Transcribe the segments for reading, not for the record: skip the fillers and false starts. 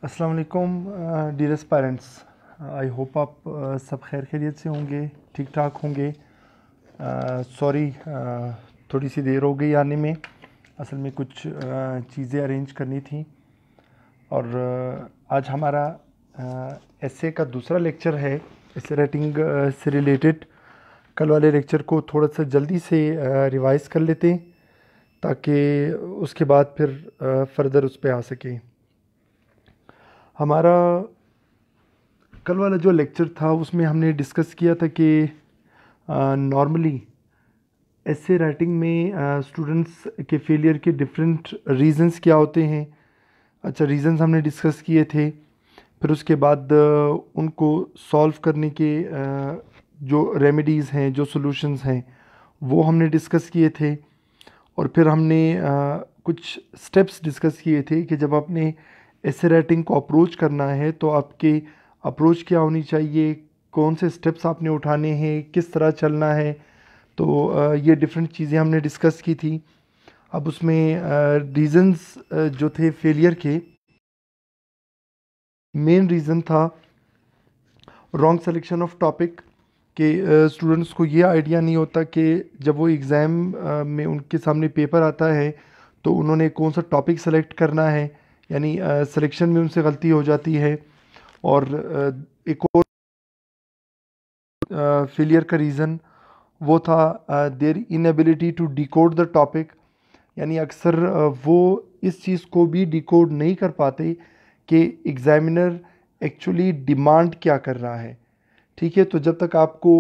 अस्सलाम वालेकुम dear parents. I hope आप सब खैर खैरियत से होंगे, ठीक ठाक होंगे। सॉरी थोड़ी सी देर हो गई आने में। असल में कुछ चीज़ें अरेंज करनी थी और आज हमारा एसए का दूसरा लेक्चर है, एसए राइटिंग से रिलेटेड। कल वाले लेक्चर को थोड़ा सा जल्दी से रिवाइज़ कर लेते हैं ताकि उसके बाद फिर फर्दर उस पर आ सकें। हमारा कल वाला जो लेक्चर था उसमें हमने डिस्कस किया था कि नॉर्मली एसे राइटिंग में स्टूडेंट्स के फेलियर के डिफरेंट रीज़न्स क्या होते हैं। अच्छा, रीज़न्स हमने डिस्कस किए थे। फिर उसके बाद उनको सॉल्व करने के जो रेमेडीज़ हैं, जो सॉल्यूशंस हैं, वो हमने डिस्कस किए थे। और फिर हमने कुछ स्टेप्स डिस्कस किए थे कि जब आपने एसे राइटिंग को अप्रोच करना है तो आपके अप्रोच क्या होनी चाहिए, कौन से स्टेप्स आपने उठाने हैं, किस तरह चलना है। तो ये डिफरेंट चीज़ें हमने डिस्कस की थी। अब उसमें रीज़न्स जो थे फेलियर के, मेन रीज़न था रॉन्ग सिलेक्शन ऑफ टॉपिक। कि स्टूडेंट्स को ये आइडिया नहीं होता कि जब वो एग्ज़ाम में उनके सामने पेपर आता है तो उन्होंने कौन सा टॉपिक सेलेक्ट करना है, यानी सिलेक्शन में उनसे गलती हो जाती है। और एक और फेलियर का रीज़न वो था their inability to decode the topic. यानी अक्सर वो इस चीज़ को भी डिकोड नहीं कर पाते कि एग्ज़ामिनर एक्चुअली डिमांड क्या कर रहा है। ठीक है, तो जब तक आपको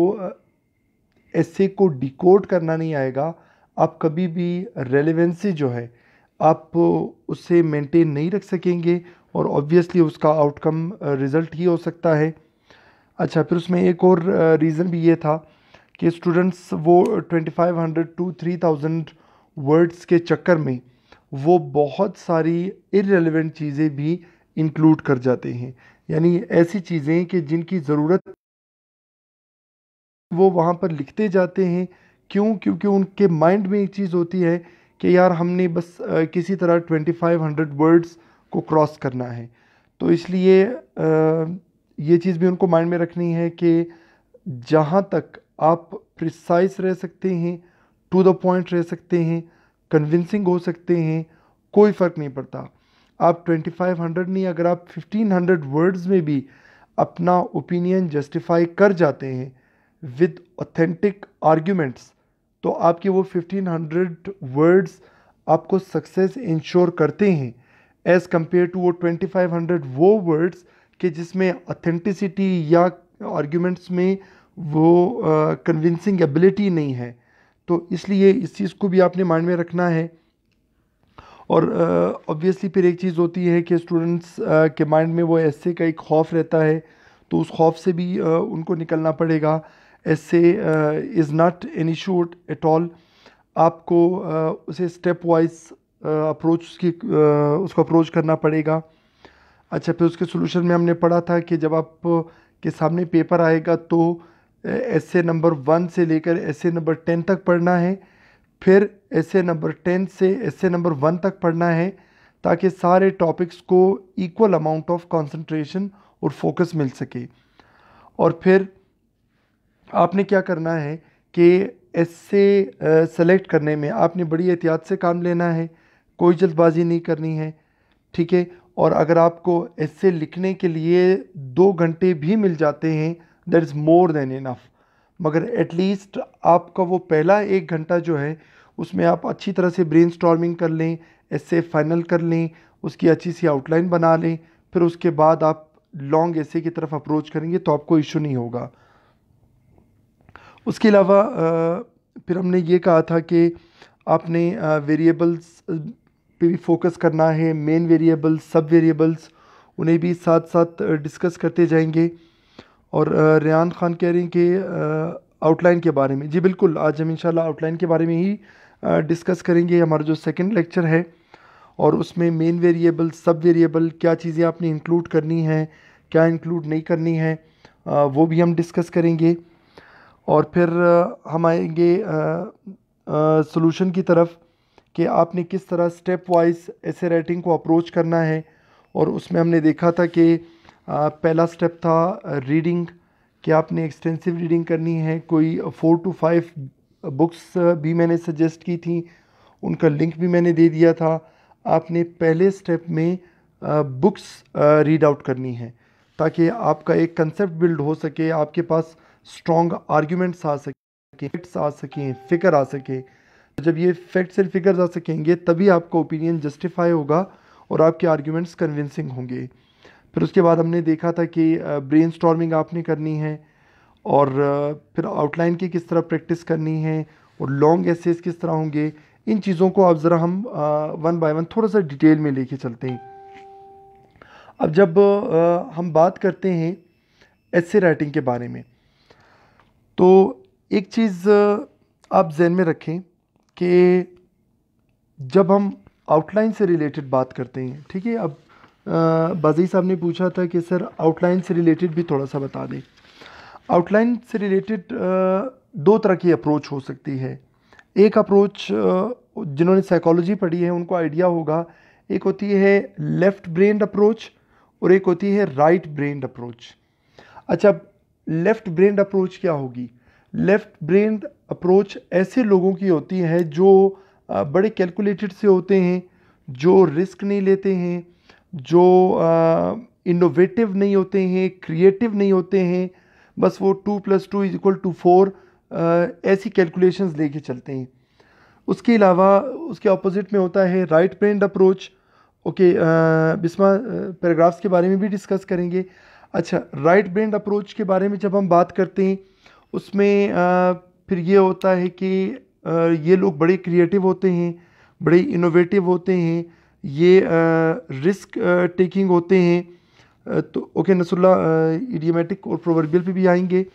एसे को डिकोड करना नहीं आएगा, आप कभी भी रेलेवेंसी जो है आप उससे मेंटेन नहीं रख सकेंगे और ऑब्वियसली उसका आउटकम रिज़ल्ट ही हो सकता है। अच्छा, फिर उसमें एक और रीज़न भी ये था कि स्टूडेंट्स वो 2500 टू 3000 वर्ड्स के चक्कर में वो बहुत सारी इररेलेवेंट चीज़ें भी इंक्लूड कर जाते हैं। यानी ऐसी चीज़ें कि जिनकी ज़रूरत वो वहाँ पर लिखते जाते हैं। क्यों? क्योंकि उनके माइंड में एक चीज़ होती है कि यार हमने बस किसी तरह 2500 वर्ड्स को क्रॉस करना है। तो इसलिए ये चीज़ भी उनको माइंड में रखनी है कि जहाँ तक आप प्रिसाइज रह सकते हैं, टू द पॉइंट रह सकते हैं, कन्विंसिंग हो सकते हैं, कोई फ़र्क नहीं पड़ता। आप 2500 नहीं, अगर आप 1500 वर्ड्स में भी अपना ओपिनियन जस्टिफाई कर जाते हैं विद ऑथेंटिक आर्ग्यूमेंट्स, तो आपके वो 1500 वर्ड्स आपको सक्सेस इंश्योर करते हैं एज़ कम्पेयर टू वो 2500 वो वर्ड्स कि जिसमें ऑथेंटिसिटी या आर्ग्यूमेंट्स में वो कन्विंसिंग एबिलिटी नहीं है। तो इसलिए इस चीज़ को भी आपने माइंड में रखना है। और ऑब्वियसली फिर एक चीज़ होती है कि स्टूडेंट्स के माइंड में वो एसे का एक खौफ रहता है, तो उस खौफ से भी उनको निकलना पड़ेगा। Essay is not an issue at all. आपको उसे स्टेप वाइज अप्रोच उसको अप्रोच करना पड़ेगा। अच्छा, फिर उसके सोल्यूशन में हमने पढ़ा था कि जब आप के सामने पेपर आएगा तो एसे नंबर 1 से लेकर एसे नंबर 10 तक पढ़ना है, फिर एसे नंबर 10 से एसे नंबर 1 तक पढ़ना है, ताकि सारे टॉपिक्स को इक्वल अमाउंट ऑफ कंसंट्रेशन और फोकस मिल सके। और फिर आपने क्या करना है कि एसे सेलेक्ट करने में आपने बड़ी एहतियात से काम लेना है, कोई जल्दबाजी नहीं करनी है। ठीक है, और अगर आपको एसे लिखने के लिए 2 घंटे भी मिल जाते हैं, that is more than enough. मगर एटलीस्ट आपका वो पहला 1 घंटा जो है उसमें आप अच्छी तरह से ब्रेनस्टॉर्मिंग कर लें, एसे फाइनल कर लें, उसकी अच्छी सी आउटलाइन बना लें, फिर उसके बाद आप लॉन्ग एसे की तरफ अप्रोच करेंगे तो आपको इशू नहीं होगा। उसके अलावा फिर हमने ये कहा था कि आपने वेरिएबल्स पे भी फोकस करना है, मेन वेरिएबल्स, सब वेरिएबल्स, उन्हें भी साथ साथ डिस्कस करते जाएंगे। और रेहान ख़ान कह रही हैं कि आउटलाइन के बारे में, जी बिल्कुल, आज हम इंशाल्लाह आउटलाइन के बारे में ही डिस्कस करेंगे। हमारा जो सेकंड लेक्चर है और उसमें मेन वेरिएबल, सब वेरिएबल, क्या चीज़ें आपने इंक्लूड करनी है, क्या इंक्लूड नहीं करनी है, वो भी हम डिस्कस करेंगे। और फिर हम आएंगे सॉल्यूशन की तरफ कि आपने किस तरह स्टेप वाइज ऐसे राइटिंग को अप्रोच करना है और उसमें हमने देखा था कि पहला स्टेप था रीडिंग, कि आपने एक्सटेंसिव रीडिंग करनी है। कोई 4 to 5 बुक्स भी मैंने सजेस्ट की थी, उनका लिंक भी मैंने दे दिया था। आपने पहले स्टेप में बुक्स रीड आउट करनी है ताकि आपका एक कंसेप्ट बिल्ड हो सके, आपके पास स्ट्रॉन्ग आर्ग्यूमेंट्स आ सके, फैक्ट्स आ सकें, फिगर आ सके। जब ये फैक्ट्स एंड फिगर्स आ सकेंगे तभी आपका ओपिनियन जस्टिफाई होगा और आपके आर्ग्यूमेंट्स कन्विंसिंग होंगे। फिर उसके बाद हमने देखा था कि ब्रेनस्टॉर्मिंग आपने करनी है, और फिर आउटलाइन की किस तरह प्रैक्टिस करनी है, और लॉन्ग एसेस किस तरह होंगे। इन चीज़ों को अब ज़रा हम वन बाय वन थोड़ा सा डिटेल में लेके चलते हैं। अब जब हम बात करते हैं एसे राइटिंग के बारे में, तो एक चीज़ आप जहन में रखें कि जब हम आउटलाइन से रिलेटेड बात करते हैं, ठीक है। अब बाज़ी साहब ने पूछा था कि सर आउटलाइन से रिलेटेड भी थोड़ा सा बता दें। आउटलाइन से रिलेटेड दो तरह की अप्रोच हो सकती है। एक अप्रोच जिन्होंने साइकोलॉजी पढ़ी है उनको आइडिया होगा, एक होती है लेफ़्ट ब्रेन्ड अप्रोच और एक होती है राइट ब्रेन्ड अप्रोच। अच्छा, लेफ़्ट ब्रेन्ड अप्रोच क्या होगी? लेफ़्ट ब्रेन्ड अप्रोच ऐसे लोगों की होती है जो बड़े कैलकुलेटेड से होते हैं, जो रिस्क नहीं लेते हैं, जो इनोवेटिव नहीं होते हैं, क्रिएटिव नहीं होते हैं, बस वो 2 + 2 = 4 ऐसी कैलकुलेशंस लेके चलते हैं। उसके अलावा उसके ऑपोजिट में होता है right brained approach. Okay, Bisma paragraphs के बारे में भी डिस्कस करेंगे। अच्छा, राइट ब्रेन्ड अप्रोच के बारे में जब हम बात करते हैं उसमें फिर ये होता है कि ये लोग बड़े क्रिएटिव होते हैं, बड़े इनोवेटिव होते हैं, ये रिस्क टेकिंग होते हैं। तो ओके नसरुल्ला, इडियोमेटिक और प्रोवर्बियल पे भी आएंगे।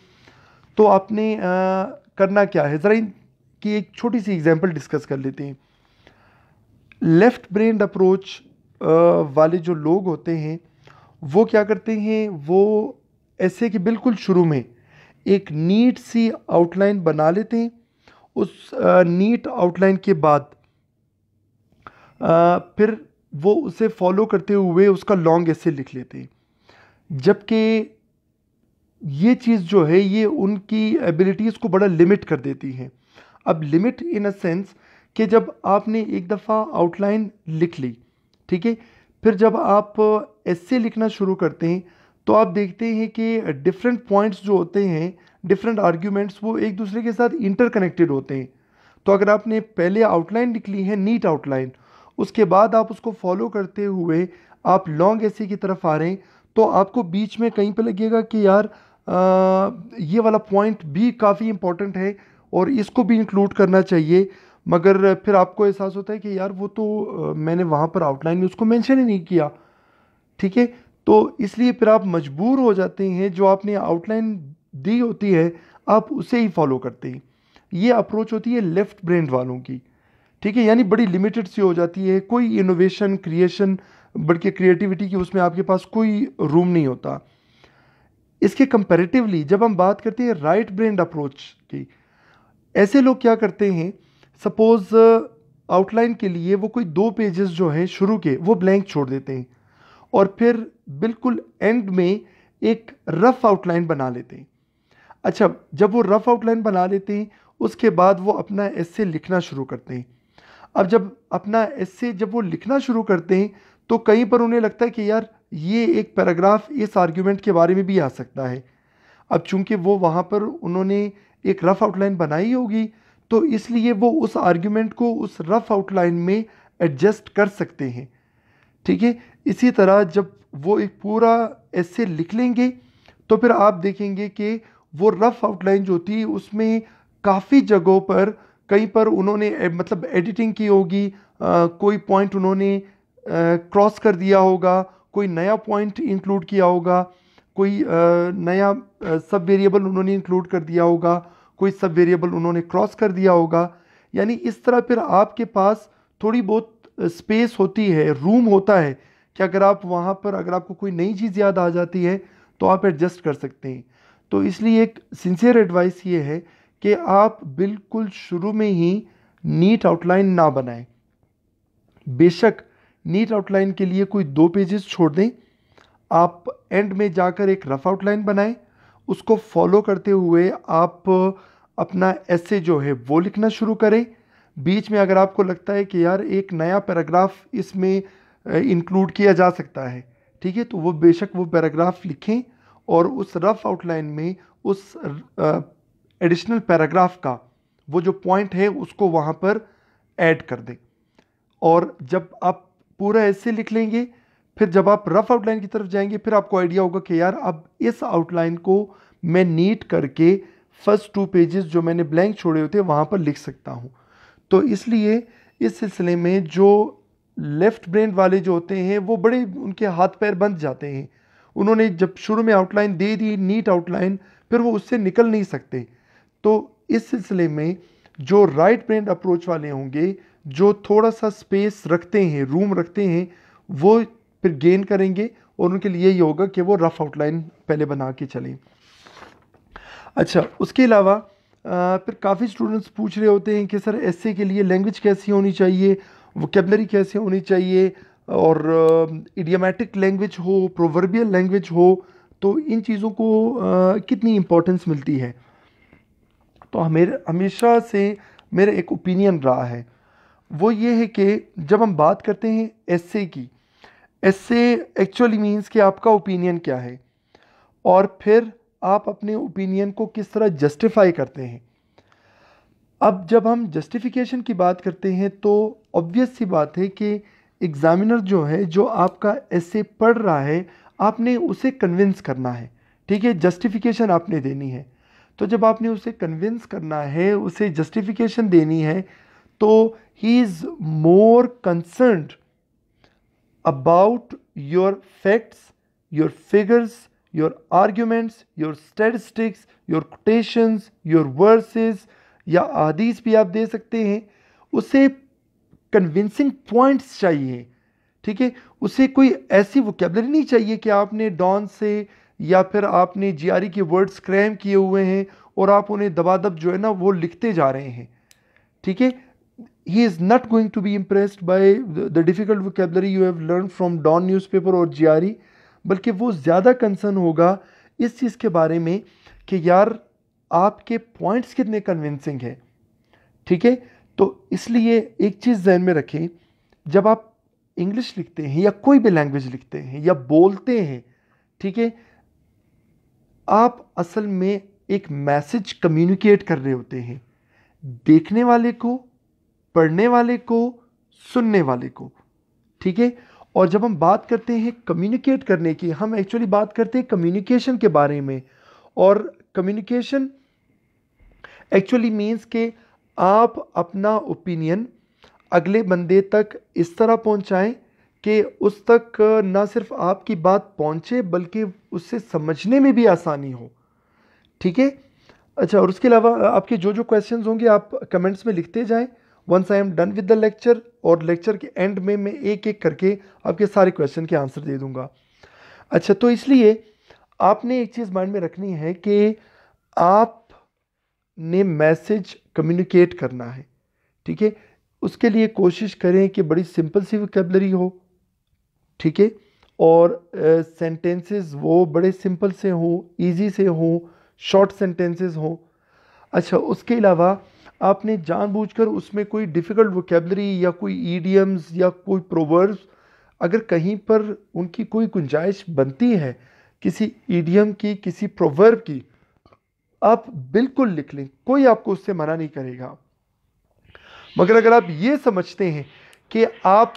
तो आपने करना क्या है, ज़रा इनकी एक छोटी सी एग्जांपल डिस्कस कर लेते हैं। लेफ़्ट ब्रेन्ड अप्रोच वाले जो लोग होते हैं वो क्या करते हैं, वो ऐसे कि बिल्कुल शुरू में एक नीट सी आउटलाइन बना लेते हैं। उस नीट आउटलाइन के बाद फिर वो उसे फॉलो करते हुए उसका लॉन्ग एसे लिख लेते हैं। जबकि ये चीज़ जो है ये उनकी एबिलिटीज़ को बड़ा लिमिट कर देती है। अब लिमिट इन अ सेंस कि जब आपने एक दफ़ा आउटलाइन लिख ली, ठीक है, फिर जब आप एसे लिखना शुरू करते हैं तो आप देखते हैं कि डिफरेंट पॉइंट्स जो होते हैं, डिफरेंट आर्ग्यूमेंट्स, वो एक दूसरे के साथ इंटरकनेक्टेड होते हैं। तो अगर आपने पहले आउटलाइन लिख ली है, नीट आउटलाइन, उसके बाद आप उसको फॉलो करते हुए आप लॉन्ग एसे की तरफ आ रहे हैं, तो आपको बीच में कहीं पे लगेगा कि यार ये वाला पॉइंट भी काफ़ी इंपॉर्टेंट है और इसको भी इंक्लूड करना चाहिए। मगर फिर आपको एहसास होता है कि यार वो तो मैंने वहाँ पर आउटलाइन में उसको मेंशन ही नहीं किया, ठीक है। तो इसलिए फिर आप मजबूर हो जाते हैं, जो आपने आउटलाइन दी होती है आप उसे ही फॉलो करते हैं। ये अप्रोच होती है लेफ़्ट ब्रेन्ड वालों की, ठीक है, यानी बड़ी लिमिटेड सी हो जाती है, कोई इनोवेशन, क्रिएशन, बल्कि क्रिएटिविटी की उसमें आपके पास कोई रूम नहीं होता। इसके कंपैरेटिवली जब हम बात करते हैं राइट ब्रेन्ड अप्रोच की, ऐसे लोग क्या करते हैं, सपोज आउटलाइन के लिए वो कोई 2 पेजेस जो हैं शुरू के वो ब्लैंक छोड़ देते हैं और फिर बिल्कुल एंड में एक रफ आउटलाइन बना लेते हैं। अच्छा, जब वो रफ आउटलाइन बना लेते हैं उसके बाद वो अपना एसे लिखना शुरू करते हैं। अब जब अपना एसे जब वो लिखना शुरू करते हैं तो कहीं पर उन्हें लगता है कि यार ये एक पैराग्राफ इस आर्ग्यूमेंट के बारे में भी आ सकता है। अब चूंकि वो वहाँ पर उन्होंने एक रफ आउटलाइन बनाई होगी तो इसलिए वो उस आर्ग्यूमेंट को उस रफ आउटलाइन में एडजस्ट कर सकते हैं, ठीक है। इसी तरह जब वो एक पूरा एसे लिख लेंगे तो फिर आप देखेंगे कि वो रफ आउटलाइन जो थी उसमें काफ़ी जगहों पर कहीं पर उन्होंने मतलब एडिटिंग की होगी, कोई पॉइंट उन्होंने क्रॉस कर दिया होगा, कोई नया पॉइंट इंक्लूड किया होगा, कोई नया सब वेरिएबल उन्होंने इंक्लूड कर दिया होगा, कोई सब वेरिएबल उन्होंने क्रॉस कर दिया होगा। यानी इस तरह फिर आपके पास थोड़ी बहुत स्पेस होती है, रूम होता है कि अगर आप वहाँ पर अगर आपको कोई नई चीज़ याद आ जाती है तो आप एडजस्ट कर सकते हैं। तो इसलिए एक सिंसियर एडवाइस ये है कि आप बिल्कुल शुरू में ही नीट आउटलाइन ना बनाएं। बेशक नीट आउटलाइन के लिए कोई 2 पेजेस छोड़ दें, आप एंड में जाकर एक रफ आउटलाइन बनाएं, उसको फॉलो करते हुए आप अपना एसे जो है वो लिखना शुरू करें। बीच में अगर आपको लगता है कि यार एक नया पैराग्राफ इसमें इंक्लूड किया जा सकता है, ठीक है, तो वो बेशक वो पैराग्राफ लिखें और उस रफ आउटलाइन में उस एडिशनल पैराग्राफ का वो जो पॉइंट है उसको वहाँ पर ऐड कर दें। और जब आप पूरा ऐसे लिख लेंगे, फिर जब आप रफ आउटलाइन की तरफ जाएंगे, फिर आपको आइडिया होगा कि यार अब इस आउटलाइन को मैं नीट करके फर्स्ट 2 पेजेस जो मैंने ब्लैंक छोड़े होते वहाँ पर लिख सकता हूँ। तो इसलिए इस सिलसिले में जो लेफ्ट ब्रेन वाले जो होते हैं वो बड़े उनके हाथ पैर बंध जाते हैं। उन्होंने जब शुरू में आउटलाइन दे दी, नीट आउटलाइन, फिर वो उससे निकल नहीं सकते। तो इस सिलसिले में जो राइट ब्रेन अप्रोच वाले होंगे, जो थोड़ा सा स्पेस रखते हैं, रूम रखते हैं, वो फिर गेन करेंगे और उनके लिए ये होगा कि वो रफ आउटलाइन पहले बना के चलें। अच्छा, उसके अलावा फिर काफ़ी स्टूडेंट्स पूछ रहे होते हैं कि सर एसे के लिए लैंग्वेज कैसी होनी चाहिए, वोकेबलरी कैसे होनी चाहिए, और इडियोमैटिक लैंग्वेज हो, प्रोवर्बियल लैंग्वेज हो, तो इन चीज़ों को कितनी इम्पोर्टेंस मिलती है। तो हमेशा से मेरा एक ओपिनियन रहा है, वो ये है कि जब हम बात करते हैं एसे की, एसे एक्चुअली मीन्स कि आपका ओपिनियन क्या है और फिर आप अपने ओपिनियन को किस तरह जस्टिफाई करते हैं। अब जब हम जस्टिफिकेशन की बात करते हैं तो ऑब्वियस सी बात है कि एग्ज़ामिनर जो है, जो आपका एसे पढ़ रहा है, आपने उसे कन्विंस करना है, ठीक है, जस्टिफिकेशन आपने देनी है। तो जब आपने उसे कन्विंस करना है, उसे जस्टिफिकेशन देनी है, तो he is more concerned about your facts, your figures, your arguments, your statistics, your quotations, your versus, या हदीस भी आप दे सकते हैं। उसे कन्विंसिंग पॉइंट्स चाहिए, ठीक है। उसे कोई ऐसी वोकेबलरी नहीं चाहिए कि आपने डॉन से या फिर आपने जीआरई के वर्ड्स क्रैम किए हुए हैं और आप उन्हें दबादब जो है ना वो लिखते जा रहे हैं, ठीक है। He is not going to be impressed by the difficult vocabulary you have learned from Dawn newspaper और GRE, बल्कि वो ज़्यादा कंसर्न होगा इस चीज़ के बारे में कि यार आपके पॉइंट्स कितने कन्विंसिंग है, ठीक है। तो इसलिए एक चीज़ ध्यान में रखें, जब आप इंग्लिश लिखते हैं या कोई भी लैंग्वेज लिखते हैं या बोलते हैं, ठीक है, आप असल में एक मैसेज कम्युनिकेट कर रहे होते हैं देखने वाले को, पढ़ने वाले को, सुनने वाले को, ठीक है। और जब हम बात करते हैं कम्युनिकेट करने की, हम एक्चुअली बात करते हैं कम्युनिकेशन के बारे में। और कम्युनिकेशन एक्चुअली मीन्स कि आप अपना ओपिनियन अगले बंदे तक इस तरह पहुंचाएं कि उस तक ना सिर्फ आपकी बात पहुंचे बल्कि उससे समझने में भी आसानी हो, ठीक है। अच्छा, और उसके अलावा आपके जो जो क्वेश्चंस होंगे आप कमेंट्स में लिखते जाएं। Once I am done with the lecture, और लेक्चर के एंड में मैं एक एक करके आपके सारे क्वेश्चन के आंसर दे दूंगा। अच्छा, तो इसलिए आपने एक चीज़ माइंड में रखनी है कि आपने मैसेज कम्युनिकेट करना है, ठीक है। उसके लिए कोशिश करें कि बड़ी सिंपल सी वोकैबुलरी हो, ठीक है, और सेंटेंसेस वो बड़े सिंपल से हों, ईजी से हों, शॉर्ट सेंटेंसेस हों। अच्छा, उसके अलावा आपने जानबूझकर उसमें कोई डिफ़िकल्ट वोकैबुलरी या कोई ईडियम्स या कोई प्रोवर्ब्स, अगर कहीं पर उनकी कोई गुंजाइश बनती है किसी ईडियम की, किसी प्रोवर्ब की, आप बिल्कुल लिख लें, कोई आपको उससे मना नहीं करेगा। मगर अगर आप ये समझते हैं कि आप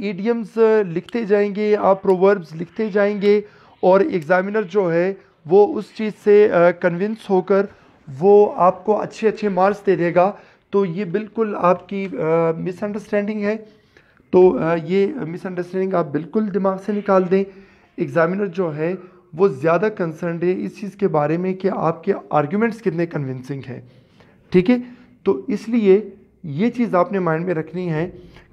ईडियम्स लिखते जाएंगे, आप प्रोवर्ब्स लिखते जाएंगे और एग्ज़ामिनर जो है वो उस चीज़ से कन्विंस होकर वो आपको अच्छे अच्छे मार्क्स दे देगा, तो ये बिल्कुल आपकी मिसअंडरस्टैंडिंग है। तो ये मिसअंडरस्टैंडिंग आप बिल्कुल दिमाग से निकाल दें। एग्ज़ामिनर जो है वो ज़्यादा कंसर्न्ड है इस चीज़ के बारे में कि आपके आर्ग्यूमेंट्स कितने कन्विंसिंग हैं, ठीक है। तो इसलिए ये चीज़ आपने माइंड में रखनी है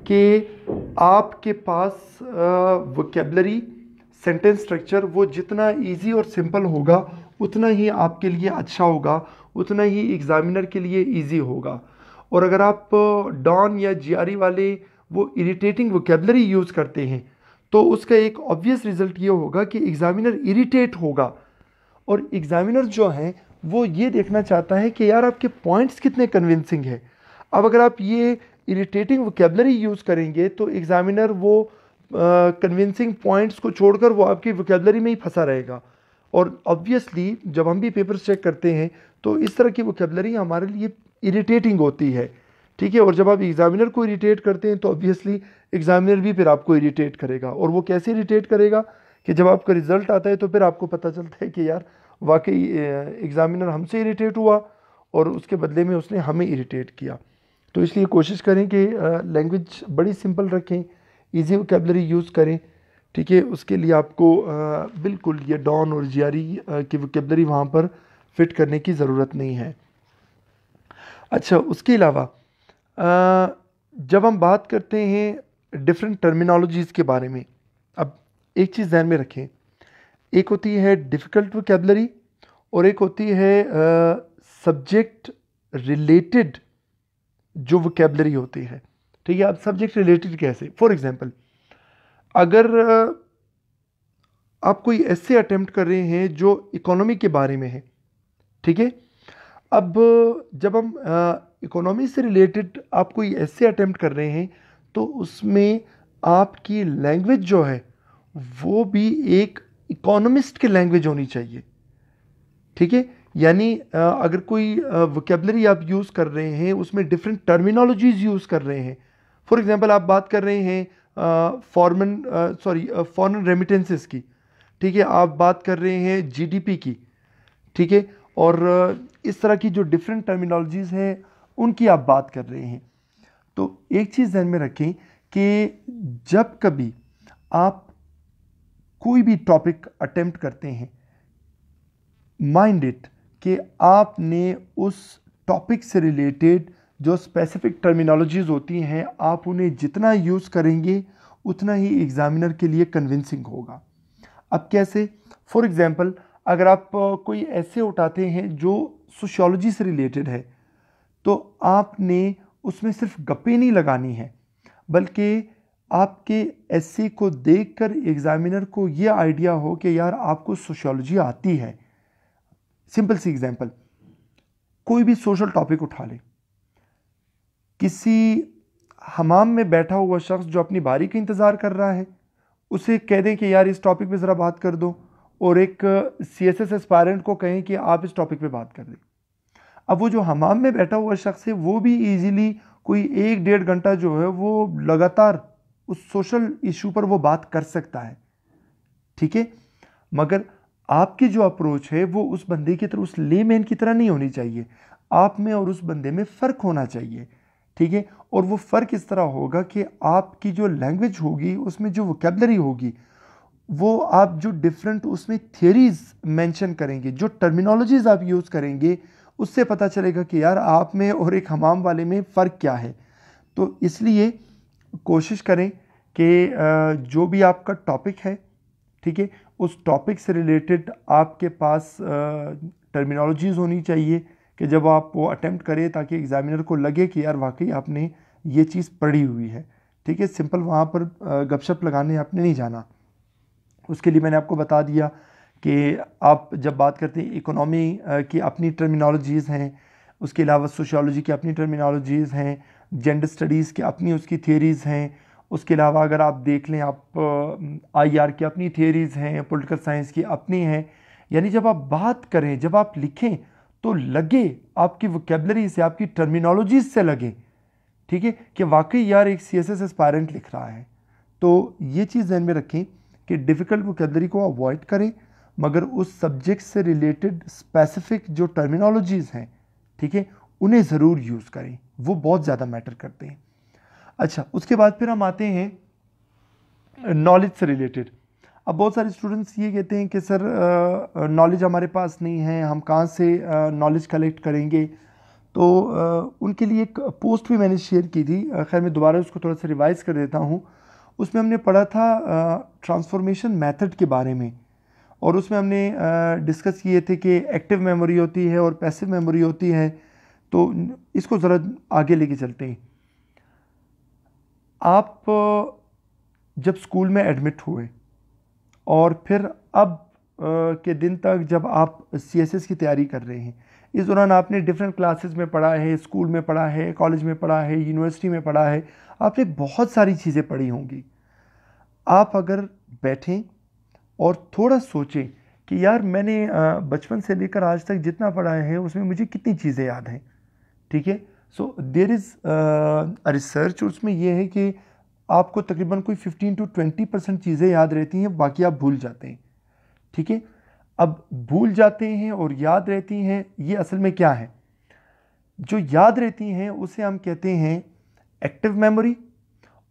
कि आपके पास वोकैबुलरी, सेंटेंस स्ट्रक्चर वो जितना इजी और सिंपल होगा उतना ही आपके लिए अच्छा होगा, उतना ही एग्ज़ामिनर के लिए इजी होगा। और अगर आप डॉन या जीआरई वाले वो इरिटेटिंग वोकेबलरी यूज़ करते हैं, तो उसका एक ऑब्वियस रिजल्ट ये होगा कि एग्जामिनर इरिटेट होगा। और एग्जामिनर जो है वो ये देखना चाहता है कि यार आपके पॉइंट्स कितने कन्विंसिंग है। अब अगर आप ये इरिटेटिंग वोकेबलरी यूज़ करेंगे तो एग्जामिनर वो कन्विंसिंग पॉइंट्स को छोड़कर वो आपकी वोकेबलरी में ही फंसा रहेगा। और ऑब्वियसली जब हम भी पेपर्स चेक करते हैं तो इस तरह की वोकेबलरी हमारे लिए इरिटेटिंग होती है, ठीक है। और जब आप एग्जामिनर को इरिटेट करते हैं तो ऑब्वियसली एग्जामिनर भी फिर आपको इरिटेट करेगा। और वो कैसे इरिटेट करेगा कि जब आपका रिजल्ट आता है तो फिर आपको पता चलता है कि यार वाकई एग्जामिनर हमसे इरिटेट हुआ और उसके बदले में उसने हमें इरिटेट किया। तो इसलिए कोशिश करें कि लैंग्वेज बड़ी सिंपल रखें, इजी वोकेबलरी यूज़ करें, ठीक है। उसके लिए आपको बिल्कुल ये डॉन और जियारी की वोकेबलरी वहाँ पर फिट करने की ज़रूरत नहीं है। अच्छा, उसके अलावा जब हम बात करते हैं डिफरेंट टर्मिनोलॉजीज़ के बारे में, अब एक चीज़ ध्यान में रखें, एक होती है डिफ़िकल्ट वोकेबलरी और एक होती है सब्जेक्ट रिलेटेड जो वोकेबलरी होती है, ठीक है। अब सब्जेक्ट रिलेटेड कैसे, फॉर एग्जांपल अगर आप कोई ऐसे अटेम्प्ट कर रहे हैं जो इकोनॉमी के बारे में है, ठीक है। अब जब हम इकोनॉमी से रिलेटेड आप कोई ऐसे अटेम्प्ट कर रहे हैं तो उसमें आपकी लैंग्वेज जो है वो भी एक इकोनॉमिस्ट की लैंग्वेज होनी चाहिए, ठीक है। यानी अगर कोई वोकेबलरी आप यूज़ कर रहे हैं उसमें डिफरेंट टर्मिनोलॉजीज़ यूज़ कर रहे हैं, फॉर एग्जांपल आप बात कर रहे हैं फॉरेन रेमिटेंसेस की, ठीक है, आप बात कर रहे हैं जीडीपी की, ठीक है, और इस तरह की जो डिफरेंट टर्मिनोलॉजीज़ हैं उनकी आप बात कर रहे हैं। तो एक चीज़ ध्यान में रखें कि जब कभी आप कोई भी टॉपिक अटेम्प्ट करते हैं, माइंड इट कि आपने उस टॉपिक से रिलेटेड जो स्पेसिफिक टर्मिनोलॉजीज़ होती हैं आप उन्हें जितना यूज़ करेंगे उतना ही एग्जामिनर के लिए कन्विंसिंग होगा। अब कैसे, फॉर एग्जांपल अगर आप कोई ऐसे उठाते हैं जो सोशियोलॉजी से रिलेटेड है तो आपने उसमें सिर्फ गप्पे नहीं लगानी है बल्कि आपके ऐसे को देखकर एग्जामिनर को ये आइडिया हो कि यार आपको सोशियोलॉजी आती है। सिंपल सी एग्जांपल, कोई भी सोशल टॉपिक उठा ले, किसी हमाम में बैठा हुआ शख्स जो अपनी बारी का इंतज़ार कर रहा है उसे कह दें कि यार इस टॉपिक पे ज़रा बात कर दो, और एक सीएसएस एस्पायरेंट को कहें कि आप इस टॉपिक पे बात कर दें। अब वो जो हमाम में बैठा हुआ शख्स है वो भी इजीली कोई 1-1.5 घंटा जो है वो लगातार उस सोशल इशू पर वो बात कर सकता है, ठीक है। मगर आपकी जो अप्रोच है वो उस बंदे की तरह, उस लेमैन की तरह नहीं होनी चाहिए। आप में और उस बंदे में फ़र्क होना चाहिए, ठीक है। और वो फ़र्क इस तरह होगा कि आपकी जो लैंग्वेज होगी उसमें जो वोकेबलरी होगी वो आप जो डिफरेंट उसमें थियरीज मेंशन करेंगे, जो टर्मिनोलॉजीज आप यूज़ करेंगे, उससे पता चलेगा कि यार आप में और एक हमाम वाले में फ़र्क क्या है। तो इसलिए कोशिश करें कि जो भी आपका टॉपिक है, ठीक है, उस टॉपिक से रिलेटेड आपके पास टर्मिनोलॉजीज़ होनी चाहिए कि जब आप वो अटेम्प्ट करें ताकि एग्जामिनर को लगे कि यार वाकई आपने ये चीज़ पढ़ी हुई है, ठीक है। सिंपल वहाँ पर गपशप लगाने आपने नहीं जाना। उसके लिए मैंने आपको बता दिया कि आप जब बात करते हैं इकोनॉमी की अपनी टर्मिनोलॉजीज़ हैं, उसके अलावा सोशियोलॉजी की अपनी टर्मिनोलॉजीज़ हैं, जेंडर स्टडीज़ की अपनी उसकी थियरीज़ हैं, उसके अलावा अगर आप देख लें आप आईआर की अपनी थियरीज़ हैं, पॉलिटिकल साइंस की अपनी हैं। यानी जब आप बात करें, जब आप लिखें तो लगे आपकी वोकेबलरी से, आपकी टर्मिनोलॉजीज़ से लगे, ठीक है, कि वाकई यार एक सीएसएस एस्पायरेंट लिख रहा है। तो ये चीज़ ध्यान में रखें कि डिफ़िकल्ट वोकेबलरी को अवॉइड करें मगर उस सब्जेक्ट से रिलेटेड स्पेसिफिक जो टर्मिनोलॉजीज़ हैं, ठीक है, उन्हें ज़रूर यूज़ करें, वो बहुत ज़्यादा मैटर करते हैं। अच्छा, उसके बाद फिर हम आते हैं नॉलेज से रिलेटेड। अब बहुत सारे स्टूडेंट्स ये कहते हैं कि सर नॉलेज हमारे पास नहीं है, हम कहाँ से नॉलेज कलेक्ट करेंगे। तो उनके लिए एक पोस्ट भी मैंने शेयर की थी, खैर मैं दोबारा उसको थोड़ा सा रिवाइज़ कर देता हूँ। उसमें हमने पढ़ा था ट्रांसफॉर्मेशन मेथड के बारे में, और उसमें हमने डिस्कस किए थे कि एक्टिव मेमोरी होती है और पैसिव मेमोरी होती है। तो इसको ज़रा आगे लेके चलते हैं। आप जब स्कूल में एडमिट हुए और फिर अब के दिन तक जब आप CSS की तैयारी कर रहे हैं, इस दौरान आपने डिफरेंट क्लासेस में पढ़ा है, स्कूल में पढ़ा है, कॉलेज में पढ़ा है, यूनिवर्सिटी में पढ़ा है, आपने बहुत सारी चीज़ें पढ़ी होंगी। आप अगर बैठें और थोड़ा सोचें कि यार मैंने बचपन से लेकर आज तक जितना पढ़ा है उसमें मुझे कितनी चीज़ें याद हैं, ठीक है। So there is a research, उसमें यह है कि आपको तकरीबन कोई 15 to 20% चीज़ें याद रहती हैं, बाकी आप भूल जाते हैं, ठीक है। अब भूल जाते हैं और याद रहती हैं, ये असल में क्या है? जो याद रहती हैं उसे हम कहते हैं एक्टिव मेमोरी,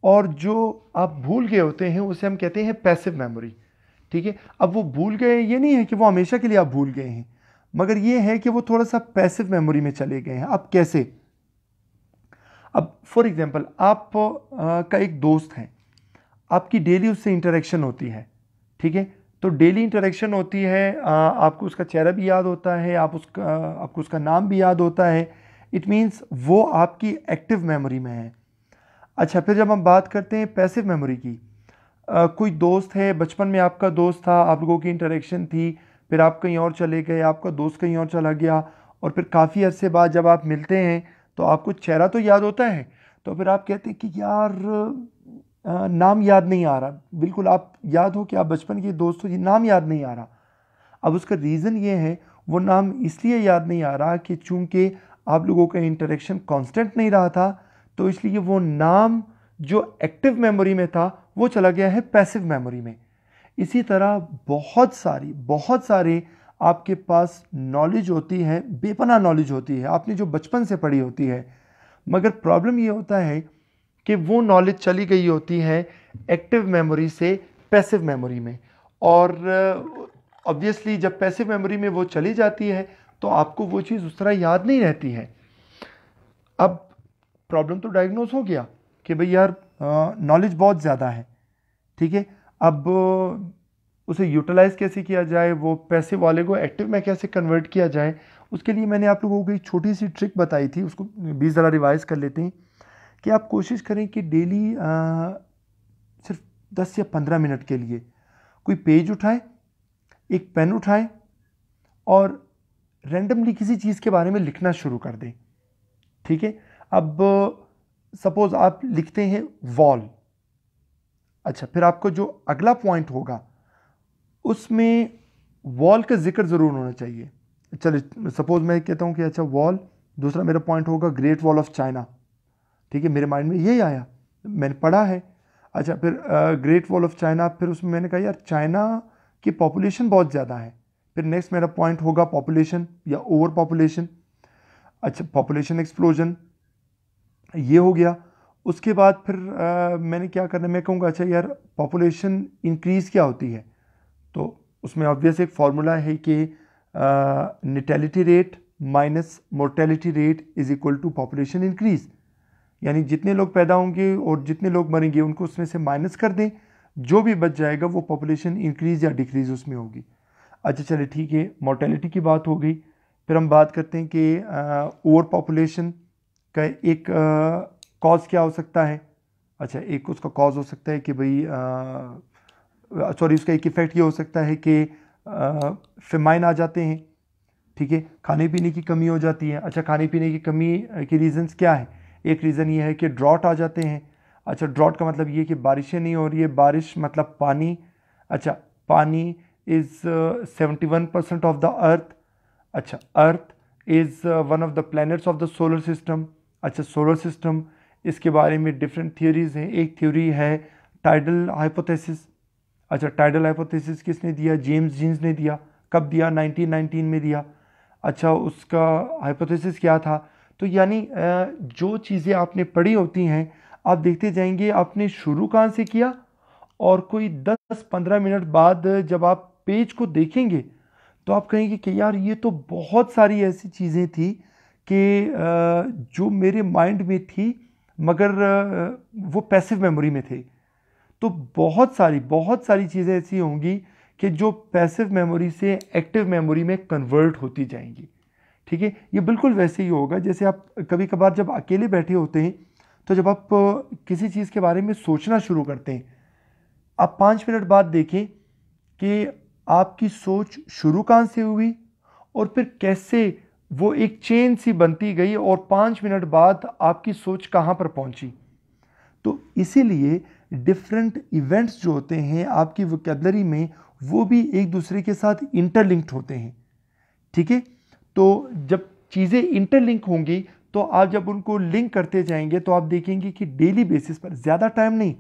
और जो आप भूल गए होते हैं उसे हम कहते हैं पैसिव मेमोरी, ठीक है। अब वो भूल गए, ये नहीं है कि वो हमेशा के लिए आप भूल गए हैं, मगर ये है कि वो थोड़ा सा पैसिव मेमोरी में चले गए हैं। अब कैसे? अब फॉर एग्जांपल आप का एक दोस्त है, आपकी डेली उससे इंटरेक्शन होती है, ठीक है। तो डेली इंटरेक्शन होती है, आपको उसका चेहरा भी याद होता है, आपको उसका नाम भी याद होता है। इट मीन्स वो आपकी एक्टिव मेमोरी में है। अच्छा, फिर जब हम बात करते हैं पैसिव मेमोरी की, कोई दोस्त है, बचपन में आपका दोस्त था, आप लोगों की इंटरेक्शन थी, फिर आप कहीं और चले गए, आपका दोस्त कहीं और चला गया, और फिर काफ़ी अरसे बाद जब आप मिलते हैं तो आपको चेहरा तो याद होता है, तो फिर आप कहते हैं कि यार नाम याद नहीं आ रहा। बिल्कुल आप याद हो कि आप बचपन के दोस्त हो, ये नाम याद नहीं आ रहा। अब उसका रीज़न ये है, वो नाम इसलिए याद नहीं आ रहा कि चूंकि आप लोगों का इंटरेक्शन कांस्टेंट नहीं रहा था, तो इसलिए वो नाम जो एक्टिव मेमोरी में था वो चला गया है पैसिव मेमोरी में। इसी तरह बहुत सारे आपके पास नॉलेज होती है, बेपनाह नॉलेज होती है, आपने जो बचपन से पढ़ी होती है, मगर प्रॉब्लम ये होता है कि वो नॉलेज चली गई होती है एक्टिव मेमोरी से पैसिव मेमोरी में, और ऑब्वियसली जब पैसिव मेमोरी में वो चली जाती है तो आपको वो चीज़ उस तरह याद नहीं रहती है। अब प्रॉब्लम तो डायग्नोज हो गया कि भाई यार नॉलेज बहुत ज़्यादा है, ठीक है। अब उसे यूटिलाइज कैसे किया जाए, वो पैसिव वाले को एक्टिव में कैसे कन्वर्ट किया जाए, उसके लिए मैंने आप लोगों को एक छोटी सी ट्रिक बताई थी, उसको भी ज़रा रिवाइज कर लेते हैं। कि आप कोशिश करें कि डेली सिर्फ 10 या 15 मिनट के लिए कोई पेज उठाएं, एक पेन उठाएं और रैंडमली किसी चीज़ के बारे में लिखना शुरू कर दें, ठीक है। अब सपोज आप लिखते हैं वॉल, अच्छा, फिर आपको जो अगला पॉइंट होगा उसमें वॉल का जिक्र ज़रूर होना चाहिए। चलिए सपोज मैं कहता हूँ कि अच्छा वॉल, दूसरा मेरा पॉइंट होगा ग्रेट वॉल ऑफ चाइना, ठीक है, मेरे माइंड में यही आया, मैंने पढ़ा है। अच्छा, फिर ग्रेट वॉल ऑफ चाइना, फिर उसमें मैंने कहा यार चाइना की पॉपुलेशन बहुत ज़्यादा है, फिर नेक्स्ट मेरा पॉइंट होगा पॉपुलेशन या ओवर पॉपुलेशन। अच्छा, पॉपुलेशन एक्सप्लोजन ये हो गया। उसके बाद फिर मैंने क्या करना, मैं कहूँगा अच्छा यार पॉपुलेशन इंक्रीज़ क्या होती है, तो उसमें ऑब्वियस एक फार्मूला है कि natality rate minus mortality rate is equal to population increase, यानी जितने लोग पैदा होंगे और जितने लोग मरेंगे उनको उसमें से माइनस कर दें, जो भी बच जाएगा वो पॉपुलेशन इंक्रीज़ या डिक्रीज़ उसमें होगी। अच्छा चलिए ठीक है, मोर्टेलिटी की बात हो गई। फिर हम बात करते हैं कि ओवर पॉपुलेशन का एक कॉज क्या हो सकता है। अच्छा, एक उसका कॉज हो सकता है कि भाई सॉरी, उसका एक इफ़ेक्ट ये हो सकता है कि फेमाइन आ जाते हैं, ठीक है, खाने पीने की कमी हो जाती है। अच्छा, खाने पीने की कमी के रीज़न्स क्या है, एक रीज़न ये है कि ड्रॉट आ जाते हैं। अच्छा, ड्रॉट का मतलब ये कि बारिशें नहीं हो रही है, बारिश मतलब पानी। अच्छा, पानी इज़ 71% ऑफ द अर्थ। अच्छा, earth is one of the planets of the solar system. अच्छा, सोलर सिस्टम, इसके बारे में डिफरेंट थ्योरीज हैं। एक थ्योरी है टाइडल हाइपोथेसिस। अच्छा, टाइडल हाइपोथेसिस किसने दिया, जेम्स जीन्स ने दिया। कब दिया, 1919 में दिया। अच्छा, उसका हाइपोथेसिस क्या था, तो यानी जो चीज़ें आपने पढ़ी होती हैं आप देखते जाएंगे आपने शुरू कहाँ से किया, और कोई 10-15 मिनट बाद जब आप पेज को देखेंगे तो आप कहेंगे कि यार ये तो बहुत सारी ऐसी चीज़ें थी कि जो मेरे माइंड में थी मगर वो पैसिव मेमोरी में थे। तो बहुत सारी चीज़ें ऐसी होंगी कि जो पैसिव मेमोरी से एक्टिव मेमोरी में कन्वर्ट होती जाएंगी, ठीक है। ये बिल्कुल वैसे ही होगा जैसे आप कभी कभार जब अकेले बैठे होते हैं तो जब आप किसी चीज़ के बारे में सोचना शुरू करते हैं, आप 5 मिनट बाद देखें कि आपकी सोच शुरू कहाँ से हुई और फिर कैसे वो एक चेन सी बनती गई और 5 मिनट बाद आपकी सोच कहाँ पर पहुंची। तो इसीलिए डिफरेंट इवेंट्स जो होते हैं आपकी वोकैबुलरी में, वो भी एक दूसरे के साथ इंटरलिंक्ड होते हैं। ठीक है, तो जब चीज़ें इंटरलिंक होंगी तो आप जब उनको लिंक करते जाएंगे तो आप देखेंगे कि डेली बेसिस पर, ज़्यादा टाइम नहीं,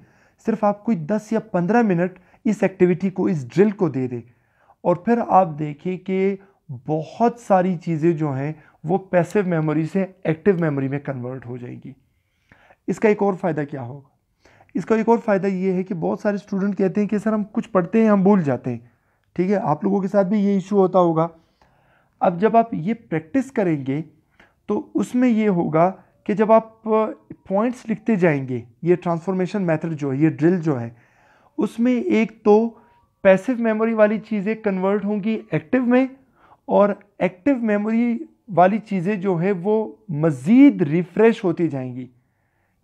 सिर्फ आप कोई 10 या 15 मिनट इस एक्टिविटी को, इस ड्रिल को दे दें और फिर आप देखें कि बहुत सारी चीज़ें जो हैं वो पैसिव मेमोरी से एक्टिव मेमोरी में कन्वर्ट हो जाएंगी। इसका एक और फ़ायदा क्या होगा? इसका एक और फ़ायदा ये है कि बहुत सारे स्टूडेंट कहते हैं कि सर हम कुछ पढ़ते हैं हम भूल जाते हैं। ठीक है, आप लोगों के साथ भी ये इशू होता होगा। अब जब आप ये प्रैक्टिस करेंगे तो उसमें ये होगा कि जब आप पॉइंट्स लिखते जाएंगे, ये ट्रांसफॉर्मेशन मेथड जो है, ये ड्रिल जो है, उसमें एक तो पैसिव मेमोरी वाली चीज़ें कन्वर्ट होंगी एक्टिव में और एक्टिव मेमोरी वाली चीज़ें जो है वो मज़ीद रिफ़्रेश होती जाएंगी।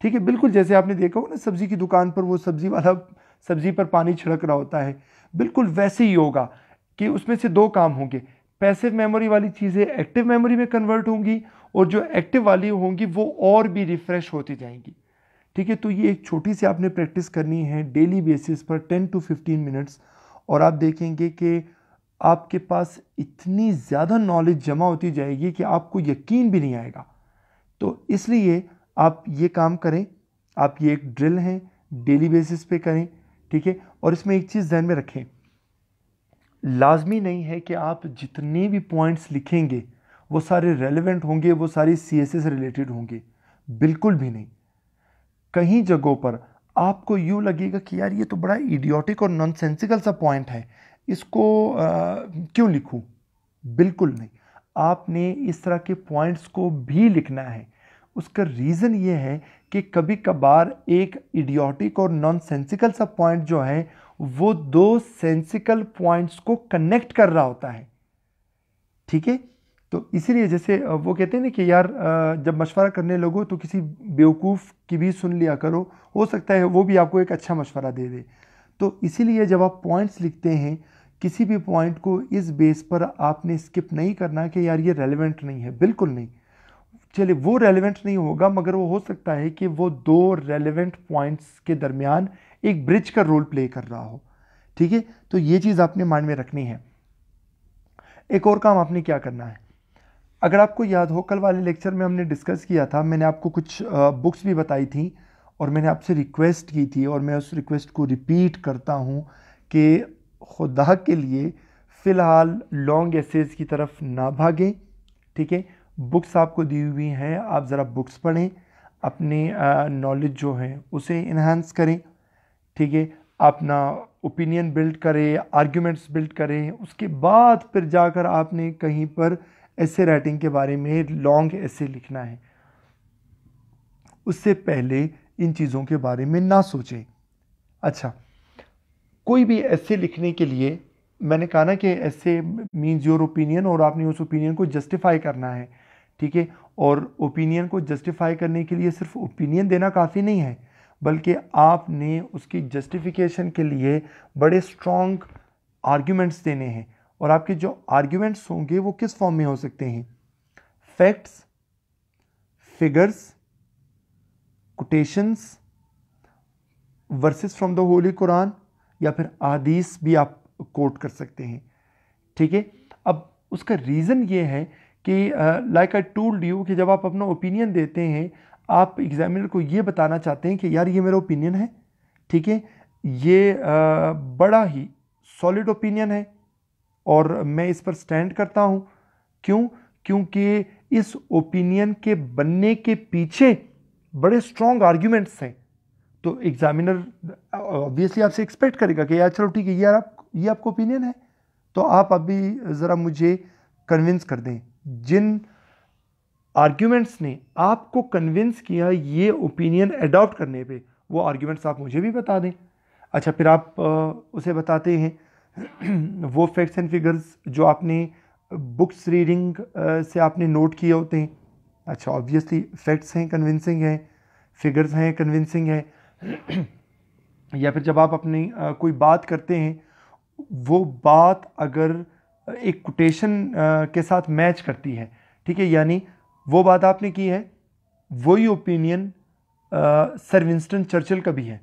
ठीक है, बिल्कुल जैसे आपने देखा हो ना सब्ज़ी की दुकान पर वो सब्ज़ी वाला सब्ज़ी पर पानी छिड़क रहा होता है, बिल्कुल वैसे ही होगा कि उसमें से दो काम होंगे, पैसिव मेमोरी वाली चीज़ें एक्टिव मेमोरी में कन्वर्ट होंगी और जो एक्टिव वाली होंगी वो और भी रिफ़्रेश होती जाएंगी। ठीक है, तो ये एक छोटी सी आपने प्रैक्टिस करनी है डेली बेसिस पर 10 to 15 मिनट्स और आप देखेंगे कि आपके पास इतनी ज़्यादा नॉलेज जमा होती जाएगी कि आपको यकीन भी नहीं आएगा। तो इसलिए आप ये काम करें, आप ये एक ड्रिल हैं, डेली बेसिस पे करें। ठीक है, और इसमें एक चीज़ ध्यान में रखें, लाजमी नहीं है कि आप जितने भी पॉइंट्स लिखेंगे वो सारे रेलेवेंट होंगे, वो सारी CSA से रिलेटेड होंगे, बिल्कुल भी नहीं। कहीं जगहों पर आपको यूँ लगेगा कि यार ये तो बड़ा इडियोटिक और नॉनसेंसिकल सा पॉइंट है, इसको क्यों लिखूं? बिल्कुल नहीं, आपने इस तरह के पॉइंट्स को भी लिखना है। उसका रीज़न ये है कि कभी कभार एक इडियोटिक और नॉनसेंसिकल सा पॉइंट जो है वो दो सेंसिकल पॉइंट्स को कनेक्ट कर रहा होता है। ठीक है, तो इसीलिए जैसे वो कहते हैं ना कि यार जब मशवरा करने लगो तो किसी बेवकूफ़ की भी सुन लिया करो, हो सकता है वो भी आपको एक अच्छा मशवरा दे दे। तो इसीलिए जब आप पॉइंट्स लिखते हैं, किसी भी पॉइंट को इस बेस पर आपने स्किप नहीं करना कि यार ये रेलेवेंट नहीं है, बिल्कुल नहीं। चलिए वो रेलेवेंट नहीं होगा मगर वो हो सकता है कि वो दो रेलेवेंट पॉइंट्स के दरमियान एक ब्रिज का रोल प्ले कर रहा हो। ठीक है, तो ये चीज़ आपने माइंड में रखनी है। एक और काम आपने क्या करना है, अगर आपको याद हो कल वाले लेक्चर में हमने डिस्कस किया था, मैंने आपको कुछ बुक्स भी बताई थी और मैंने आपसे रिक्वेस्ट की थी और मैं उस रिक्वेस्ट को रिपीट करता हूँ कि खुदा के लिए फ़िलहाल लॉन्ग एसेज की तरफ ना भागें। ठीक है, बुक्स आपको दी हुई हैं, आप ज़रा बुक्स पढ़ें, अपने नॉलेज जो है उसे इन्हांस करें। ठीक है, अपना ओपिनियन बिल्ड करें, आर्ग्यूमेंट्स बिल्ड करें, उसके बाद फिर जाकर आपने कहीं पर ऐसे राइटिंग के बारे में लॉन्ग ऐसे लिखना है। उससे पहले इन चीज़ों के बारे में ना सोचें। अच्छा, कोई भी ऐसे लिखने के लिए मैंने कहा ना कि ऐसे मीन्स योर ओपिनियन और आपने उस ओपिनियन को जस्टिफाई करना है। ठीक है, और ओपिनियन को जस्टिफाई करने के लिए सिर्फ ओपिनियन देना काफ़ी नहीं है, बल्कि आपने उसकी जस्टिफिकेशन के लिए बड़े स्ट्रॉन्ग आर्ग्यूमेंट्स देने हैं। और आपके जो आर्ग्यूमेंट्स होंगे वो किस फॉर्म में हो सकते हैं? Facts, figures, quotations, versus from the Holi Quran, या फिर अहादीस भी आप कोट कर सकते हैं। ठीक है, अब उसका रीज़न ये है कि लाइक आई टोल्ड यू कि जब आप अपना ओपिनियन देते हैं, आप एग्जामिनर को ये बताना चाहते हैं कि यार ये मेरा ओपिनियन है। ठीक है, ये बड़ा ही सॉलिड ओपिनियन है और मैं इस पर स्टैंड करता हूँ। क्यों? क्योंकि इस ओपिनियन के बनने के पीछे बड़े स्ट्रॉन्ग आर्ग्यूमेंट्स हैं। तो एग्जामिनर ऑब्वियसली आपसे एक्सपेक्ट करेगा कि यार चलो ठीक है, यार ये आपका ओपिनियन है, तो आप अभी ज़रा मुझे कन्विंस कर दें। जिन आर्ग्यूमेंट्स ने आपको कन्विंस किया ये ओपिनियन अडॉप्ट करने पे, वो आर्ग्यूमेंट्स आप मुझे भी बता दें। अच्छा, फिर आप उसे बताते हैं वो फैक्ट्स एंड फिगर्स जो आपने बुक्स रीडिंग से आपने नोट किए होते हैं। अच्छा, ऑब्वियसली फैक्ट्स हैं, कन्विंसिंग हैं, फिगर्स हैं, कन्विंसिंग है, या फिर जब आप अपनी कोई बात करते हैं वो बात अगर एक कोटेशन के साथ मैच करती है, ठीक है, यानी वो बात आपने की है, वही ओपिनियन सर विंस्टन चर्चिल का भी है,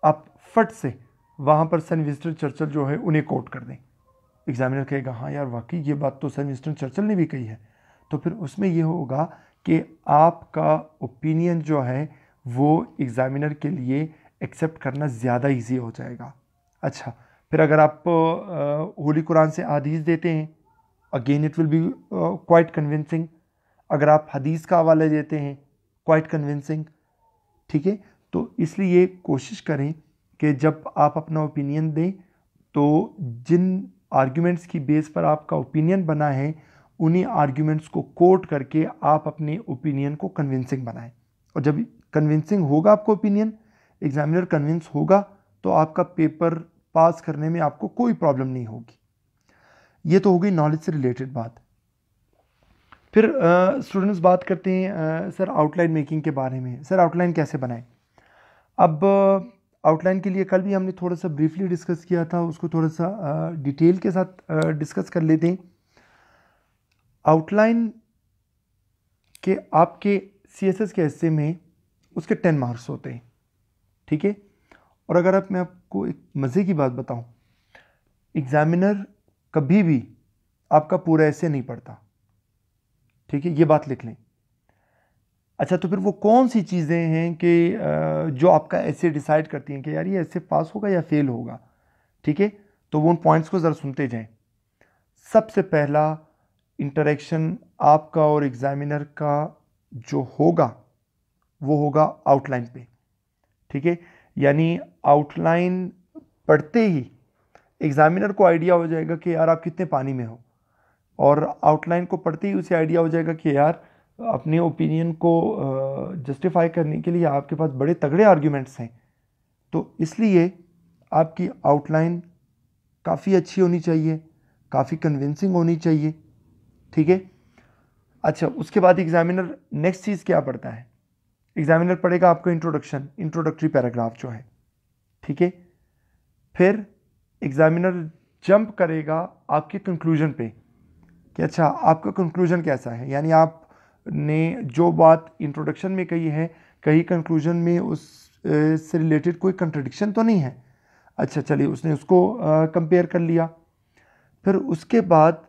आप फट से वहाँ पर सर विंस्टन चर्चिल जो है उन्हें कोट कर दें, एग्जामिनर कहेगा हाँ यार वाकई ये बात तो सर विंस्टन चर्चिल ने भी कही है, तो फिर उसमें ये होगा कि आपका ओपिनियन जो है वो एग्जामिनर के लिए एक्सेप्ट करना ज़्यादा इजी हो जाएगा। अच्छा, फिर अगर आप होली कुरान से हदीस देते हैं, again it will be quite convincing. अगर आप हदीस का हवाला देते हैं, क्वाइट कन्विंसिंग, ठीक है। तो इसलिए कोशिश करें कि जब आप अपना ओपिनियन दें तो जिन आर्ग्यूमेंट्स की बेस पर आपका ओपिनियन बना है उन्हीं आर्ग्यूमेंट्स को कोट करके आप अपने ओपिनियन को कन्विंसिंग बनाएं। और जब कन्विंसिंग होगा आपका ओपिनियन, एग्जामिनर कन्विंस होगा, तो आपका पेपर पास करने में आपको कोई प्रॉब्लम नहीं होगी। ये तो हो गई नॉलेज से रिलेटेड बात। फिर स्टूडेंट्स बात करते हैं सर आउटलाइन मेकिंग के बारे में। सर आउटलाइन कैसे बनाएं? अब आउटलाइन के लिए कल भी हमने थोड़ा सा ब्रीफली डिस्कस किया था, उसको थोड़ा सा डिटेल के साथ डिस्कस कर लेते हैं। आउटलाइन के आपके CSS के हिस्से में उसके 10 मार्क्स होते हैं, ठीक है। और अगर मैं आपको एक मज़े की बात बताऊं, एग्जामिनर कभी भी आपका पूरा ऐसे नहीं पढ़ता, ठीक है, ये बात लिख लें। अच्छा, तो फिर वो कौन सी चीज़ें हैं कि जो आपका ऐसे डिसाइड करती हैं कि यार ये ऐसे पास होगा या फेल होगा, ठीक है। तो वो उन पॉइंट्स को ज़रा सुनते जाएं। सबसे पहला इंटरेक्शन आपका और एग्जामिनर का जो होगा वो होगा आउटलाइन पे, ठीक है। यानी आउटलाइन पढ़ते ही एग्जामिनर को आइडिया हो जाएगा कि यार आप कितने पानी में हो, और आउटलाइन को पढ़ते ही उसे आइडिया हो जाएगा कि यार अपने ओपिनियन को जस्टिफाई करने के लिए आपके पास बड़े तगड़े आर्ग्यूमेंट्स हैं। तो इसलिए आपकी आउटलाइन काफ़ी अच्छी होनी चाहिए, काफ़ी कन्विंसिंग होनी चाहिए, ठीक है। अच्छा, उसके बाद एग्जामिनर नेक्स्ट चीज़ क्या पढ़ता है? एग्जामिनर पढ़ेगा आपका इंट्रोडक्शन, इंट्रोडक्टरी पैराग्राफ जो है, ठीक है। फिर एग्जामिनर जंप करेगा आपके कंक्लूजन पे कि अच्छा आपका कंक्लूजन कैसा है, यानी आपने जो बात इंट्रोडक्शन में कही है, कहीं कंक्लूजन में उस से रिलेटेड कोई कंट्रडिक्शन तो नहीं है। अच्छा चलिए, उसने उसको कंपेयर कर लिया। फिर उसके बाद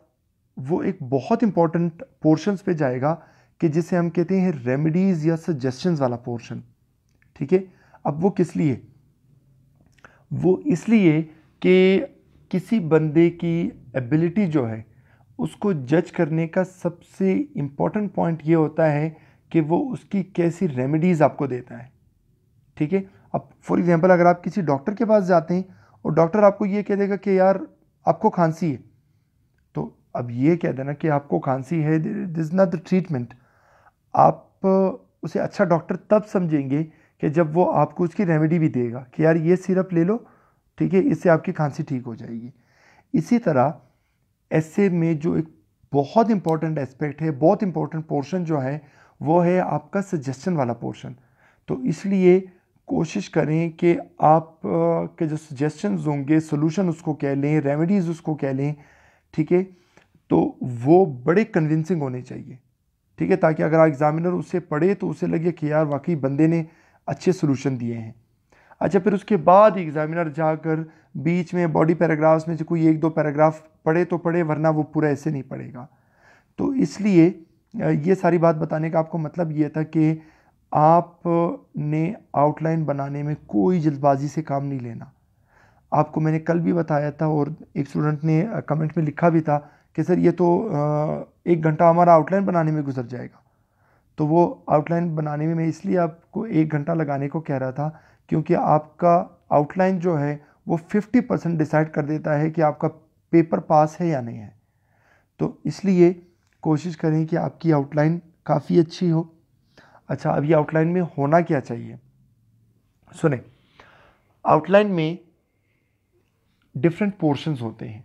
वो एक बहुत इंपॉर्टेंट पोर्शंस पे जाएगा कि जिसे हम कहते हैं रेमेडीज़ या सजेशंस वाला पोर्शन, ठीक है। अब वो किस लिए? वो इसलिए कि किसी बंदे की एबिलिटी जो है उसको जज करने का सबसे इम्पॉर्टेंट पॉइंट ये होता है कि वो उसकी कैसी रेमेडीज़ आपको देता है, ठीक है। अब फॉर एग्जांपल अगर आप किसी डॉक्टर के पास जाते हैं और डॉक्टर आपको ये कह देगा कि यार आपको खांसी है, तो अब ये कह देना कि आपको खांसी है, दिस नॉट द ट्रीटमेंट। आप उसे अच्छा डॉक्टर तब समझेंगे कि जब वो आपको उसकी रेमेडी भी देगा कि यार ये सिरप ले लो, ठीक है, इससे आपकी खांसी ठीक हो जाएगी। इसी तरह ऐसे में जो एक बहुत इंपॉर्टेंट एस्पेक्ट है, बहुत इंपॉर्टेंट पोर्शन जो है वो है आपका सजेशन वाला पोर्शन। तो इसलिए कोशिश करें कि आप के जो सजेशंस होंगे, सोल्यूशन उसको कह लें, रेमेडीज़ उसको कह लें, ठीक है, तो वो बड़े कन्विंसिंग होने चाहिए, ठीक है, ताकि अगर एग्जामिनर उसे पढ़े तो उसे लगे कि यार वाकई बंदे ने अच्छे सोल्यूशन दिए हैं। अच्छा, फिर उसके बाद एग्जामिनर जाकर बीच में बॉडी पैराग्राफ्स में से कोई एक दो पैराग्राफ पढ़े तो पढ़े, वरना वो पूरा ऐसे नहीं पढ़ेगा। तो इसलिए ये सारी बात बताने का आपको मतलब ये था कि आपने आउटलाइन बनाने में कोई जल्दबाजी से काम नहीं लेना। आपको मैंने कल भी बताया था और एक स्टूडेंट ने कमेंट में लिखा भी था कि सर ये तो 1 घंटा हमारा आउटलाइन बनाने में गुजर जाएगा। तो वो आउटलाइन बनाने में मैं इसलिए आपको 1 घंटा लगाने को कह रहा था क्योंकि आपका आउटलाइन जो है वो 50% डिसाइड कर देता है कि आपका पेपर पास है या नहीं है। तो इसलिए कोशिश करें कि आपकी आउटलाइन काफ़ी अच्छी हो। अच्छा, अब ये आउटलाइन में होना क्या चाहिए? सुने, आउटलाइन में डिफरेंट पोर्शंस होते हैं,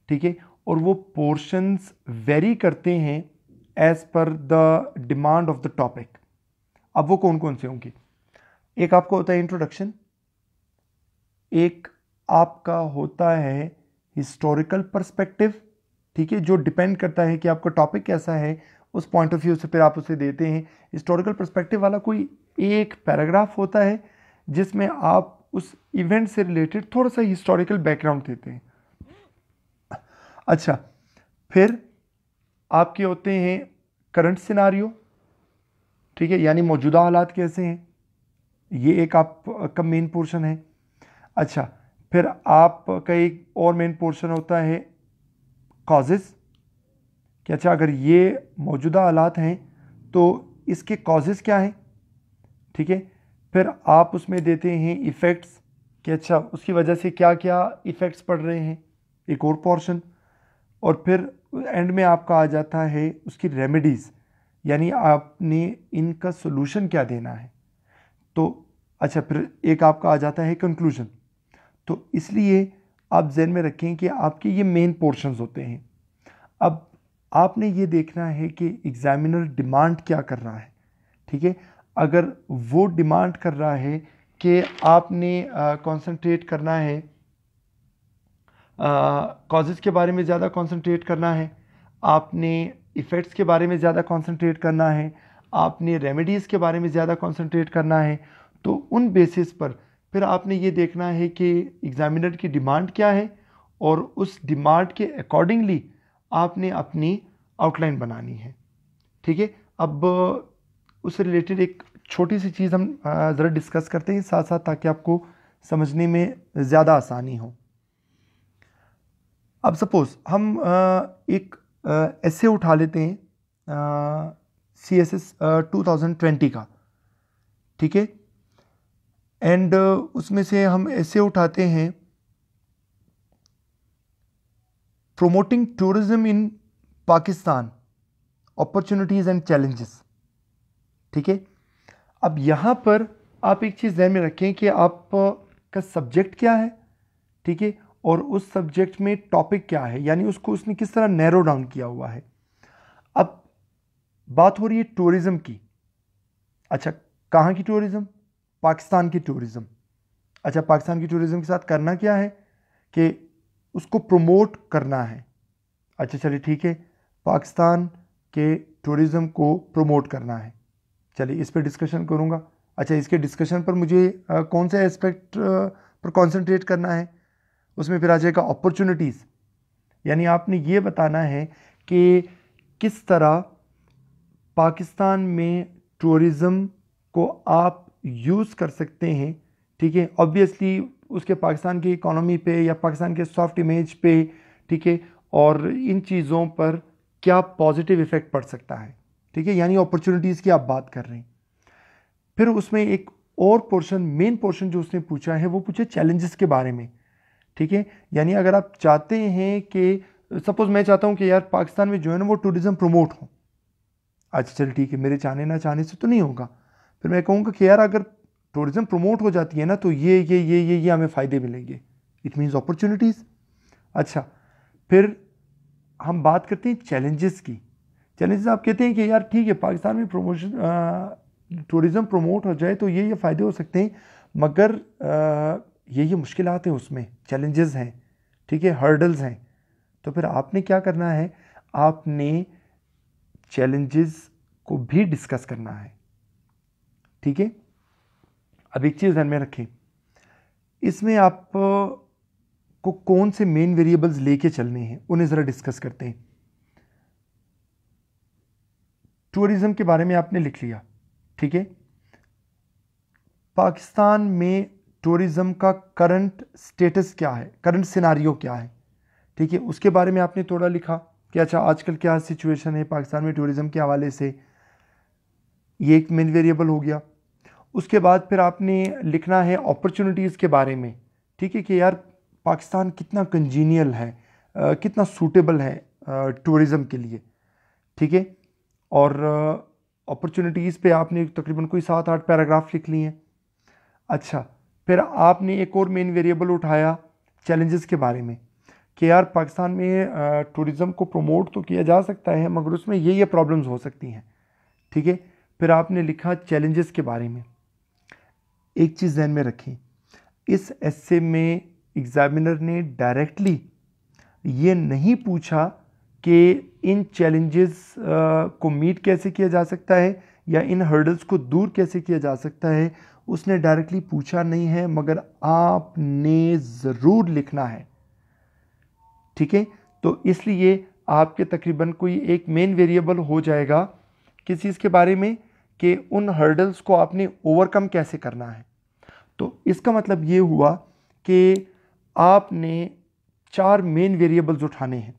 ठीक है, और वो पोर्शंस वेरी करते हैं as per the demand of the topic. अब वो कौन कौन से होंगे? एक आपका होता है इंट्रोडक्शन, एक आपका होता है हिस्टोरिकल पर्सपेक्टिव, ठीक है, जो डिपेंड करता है कि आपका टॉपिक कैसा है, उस पॉइंट ऑफ व्यू से फिर आप उसे देते हैं। हिस्टोरिकल पर्सपेक्टिव वाला कोई एक पैराग्राफ होता है जिसमें आप उस इवेंट से रिलेटेड थोड़ा सा हिस्टोरिकल बैकग्राउंड देते हैं। अच्छा, फिर आपके होते हैं करंट सिनारियो, ठीक है, यानी मौजूदा हालात कैसे हैं, ये एक आपका मेन पोर्शन है। अच्छा, फिर आपका एक और मेन पोर्शन होता है कॉजेज़, कि अच्छा अगर ये मौजूदा हालात हैं तो इसके कॉजेज़ क्या हैं, ठीक है। फिर आप उसमें देते हैं इफ़ेक्ट्स, कि अच्छा उसकी वजह से क्या क्या इफ़ेक्ट्स पड़ रहे हैं, एक और पोर्शन। और फिर एंड में आपका आ जाता है उसकी रेमेडीज़, यानी आपने इनका सोल्यूशन क्या देना है। तो अच्छा, फिर एक आपका आ जाता है कंक्लूजन। तो इसलिए आप जहन में रखें कि आपके ये मेन पोर्शंस होते हैं। अब आपने ये देखना है कि एग्जामिनर डिमांड क्या कर रहा है, ठीक है। अगर वो डिमांड कर रहा है कि आपने कंसंट्रेट करना है, कॉजेज़ के बारे में ज़्यादा कंसंट्रेट करना है, आपने इफ़ेक्ट्स के बारे में ज़्यादा कंसंट्रेट करना है, आपने रेमेडीज़ के बारे में ज़्यादा कंसंट्रेट करना है, तो उन बेसिस पर फिर आपने ये देखना है कि एग्ज़ामिनर की डिमांड क्या है और उस डिमांड के अकॉर्डिंगली आपने अपनी आउटलाइन बनानी है, ठीक है। अब उससे रिलेटेड एक छोटी सी चीज़ हम ज़रा डिस्कस करते हैं साथ साथ, ताकि आपको समझने में ज़्यादा आसानी हो। अब सपोज़ हम एक ऐसे उठा लेते हैं CSS 2020 का, ठीक है, एंड उसमें से हम ऐसे उठाते हैं promoting tourism in Pakistan, opportunities and challenges, ठीक है। अब यहाँ पर आप एक चीज़ ध्यान में रखें कि आपका सब्जेक्ट क्या है, ठीक है, और उस सब्जेक्ट में टॉपिक क्या है, यानी उसको उसने किस तरह नैरो डाउन किया हुआ है। अब बात हो रही है टूरिज़्म की। अच्छा, कहाँ की टूरिज़्म? पाकिस्तान की टूरिज़्म। अच्छा, पाकिस्तान की टूरिज़्म के साथ करना क्या है कि उसको प्रमोट करना है। अच्छा चलिए ठीक है, पाकिस्तान के टूरिज़्म को प्रमोट करना है, चलिए इस पर डिस्कशन करूँगा। अच्छा, इसके डिस्कशन पर मुझे कौन से एस्पेक्ट पर कंसंट्रेट करना है? उसमें फिर आ जाएगा अपॉर्चुनिटीज़, यानी आपने ये बताना है कि किस तरह पाकिस्तान में टूरिज़्म को आप यूज़ कर सकते हैं, ठीक है। ऑब्वियसली उसके पाकिस्तान की इकोनॉमी पे या पाकिस्तान के सॉफ्ट इमेज पे, ठीक है, और इन चीज़ों पर क्या पॉजिटिव इफ़ेक्ट पड़ सकता है, ठीक है, यानी अपॉर्चुनिटीज़ की आप बात कर रहे हैं। फिर उसमें एक और पोर्शन, मेन पोर्शन जो उसने पूछा है, वो पूछे चैलेंजेस के बारे में, ठीक है। यानी अगर आप चाहते हैं कि सपोज़ मैं चाहता हूँ कि यार पाकिस्तान में जो है ना वो टूरिज़्म प्रमोट हो। अच्छा चल ठीक है, मेरे चाहने ना चाहने से तो नहीं होगा। फिर मैं कहूँगा कि यार अगर टूरिज़्म प्रमोट हो जाती है ना तो ये हमें फ़ायदे मिलेंगे, इट मीन्स अपॉर्चुनिटीज़। अच्छा, फिर हम बात करते हैं चैलेंजेस की। चैलेंजेस आप कहते हैं कि यार ठीक है, पाकिस्तान में टूरिज़्म प्रमोट हो जाए तो ये फ़ायदे हो सकते हैं, मगर ये मुश्किलात हैं, उसमें चैलेंजेस हैं, ठीक है, हर्डल्स हैं। तो फिर आपने क्या करना है, आपने चैलेंजेस को भी डिस्कस करना है, ठीक है। अब एक चीज़ ध्यान में रखें, इसमें आप को कौन से मेन वेरिएबल्स लेके चलने हैं उन्हें ज़रा डिस्कस करते हैं। टूरिज़्म के बारे में आपने लिख लिया, ठीक है। पाकिस्तान में टूरिज़्म का करंट स्टेटस क्या है, करंट सिनारियो क्या है, ठीक है, उसके बारे में आपने थोड़ा लिखा कि अच्छा आजकल क्या सिचुएशन है पाकिस्तान में टूरिज़्म के हवाले से, ये एक मेन वेरिएबल हो गया। उसके बाद फिर आपने लिखना है अपॉर्चुनिटीज़ के बारे में, ठीक है, कि यार पाकिस्तान कितना कंजीनियल है, कितना सूटेबल है टूरिज़्म के लिए, ठीक है। और अपॉर्चुनिटीज़ पे आपने तकरीबन कोई 7-8 पैराग्राफ लिख लिए हैं। अच्छा, फिर आपने एक और मेन वेरिएबल उठाया चैलेंजेस के बारे में, कि यार पाकिस्तान में टूरिज़्म को प्रमोट तो किया जा सकता है, मगर उसमें ये प्रॉब्लम्स हो सकती हैं, ठीक है। फिर आपने लिखा चैलेंजेस के बारे में। एक चीज़ ध्यान में रखें, इस एस्से में एग्जामिनर ने डायरेक्टली ये नहीं पूछा कि इन चैलेंजेस को मीट कैसे किया जा सकता है या इन हर्डल्स को दूर कैसे किया जा सकता है, उसने डायरेक्टली पूछा नहीं है, मगर आपने ज़रूर लिखना है। ठीक है, तो इसलिए आपके तकरीबन कोई एक मेन वेरिएबल हो जाएगा किस चीज़ के बारे में कि उन हर्डल्स को आपने ओवरकम कैसे करना है। तो इसका मतलब ये हुआ कि आपने 4 मेन वेरिएबल्स उठाने हैं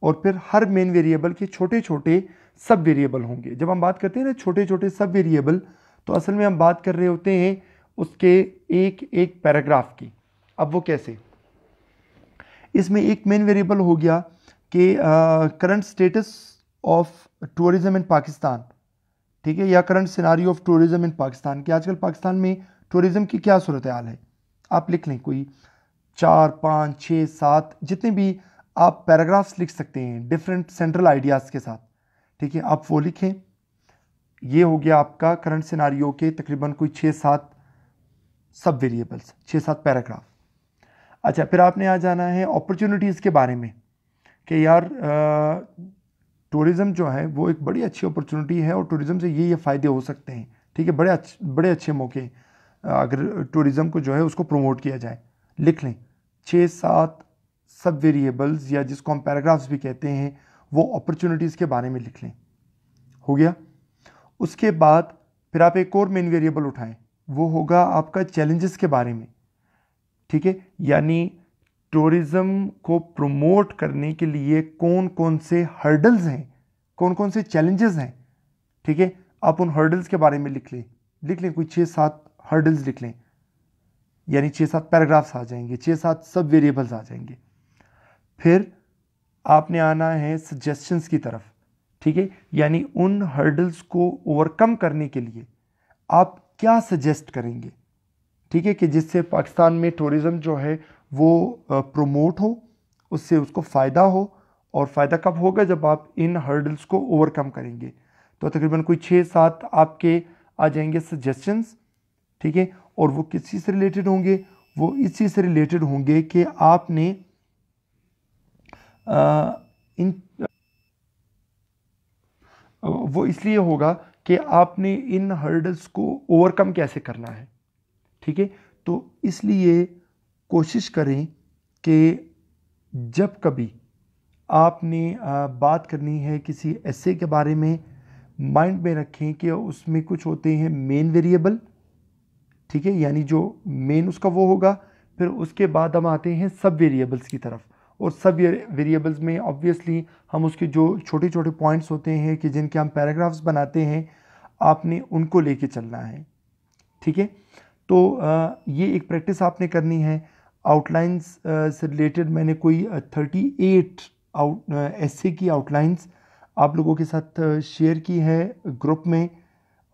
और फिर हर मेन वेरिएबल के छोटे छोटे सब वेरिएबल होंगे। जब हम बात करते हैं ना छोटे छोटे सब वेरिएबल, तो असल में हम बात कर रहे होते हैं उसके एक एक पैराग्राफ की। अब वो कैसे, इसमें एक मेन वेरिएबल हो गया कि current status of tourism in Pakistan, ठीक है, या current scenario of tourism in Pakistan, कि आजकल पाकिस्तान में टूरिज्म की क्या सूरत हाल है। आप लिख लें कोई 4, 5, 6, 7 जितने भी आप पैराग्राफ्स लिख सकते हैं डिफरेंट सेंट्रल आइडियाज़ के साथ। ठीक है, आप वो लिखें। ये हो गया आपका करंट सिनारियो के तकरीबन कोई 6-7 सब वेरिएबल्स, 6-7 पैराग्राफ। अच्छा, फिर आपने आ जाना है अपॉर्चुनिटीज़ के बारे में कि यार टूरिज़म जो है वो एक बड़ी अच्छी अपॉर्चुनिटी है और टूरिज़म से ये फ़ायदे हो सकते हैं। ठीक है, बड़े अच्छे मौके अगर टूरिज़म को जो है उसको प्रमोट किया जाए। लिख लें 6-7 सब वेरिएबल्स या जिसको हम पैराग्राफ्स भी कहते हैं, वो अपॉर्चुनिटीज़ के बारे में लिख लें। हो गया। उसके बाद फिर आप एक और मेन वेरिएबल उठाएं, वो होगा आपका चैलेंजेस के बारे में। ठीक है, यानी टूरिज़्म को प्रमोट करने के लिए कौन कौन से हर्डल्स हैं, कौन कौन से चैलेंजेस हैं। ठीक है, आप उन हर्डल्स के बारे में लिख लें कोई 6-7 हर्डल्स लिख लें, यानी 6-7 पैराग्राफ्स आ जाएंगे, 6-7 सब वेरिएबल्स आ जाएंगे। फिर आपने आना है सजेशंस की तरफ। ठीक है, यानी उन हर्डल्स को ओवरकम करने के लिए आप क्या सजेस्ट करेंगे। ठीक है, कि जिससे पाकिस्तान में टूरिज़्म जो है वो प्रमोट हो, उससे उसको फ़ायदा हो। और फ़ायदा कब होगा, जब आप इन हर्डल्स को ओवरकम करेंगे। तो तकरीबन कोई 6-7 आपके आ जाएंगे सजेशंस। ठीक है, और वो किस चीज़ से रिलेटेड होंगे, वो इस चीज़ से रिलेटेड होंगे कि आपने वो इसलिए होगा कि आपने इन हर्डल्स को ओवरकम कैसे करना है। ठीक है, तो इसलिए कोशिश करें कि जब कभी आपने बात करनी है किसी एसे के बारे में, माइंड में रखें कि उसमें कुछ होते हैं मेन वेरिएबल। ठीक है, यानी जो मेन उसका वो होगा, फिर उसके बाद हम आते हैं सब वेरिएबल्स की तरफ। और सब वेरिएबल्स में ऑब्वियसली हम उसके जो छोटे छोटे पॉइंट्स होते हैं कि जिनके हम पैराग्राफ्स बनाते हैं, आपने उनको लेके चलना है। ठीक है, तो ये एक प्रैक्टिस आपने करनी है। आउटलाइंस से रिलेटेड मैंने कोई 38 एसे की आउटलाइंस आप लोगों के साथ शेयर की है ग्रुप में,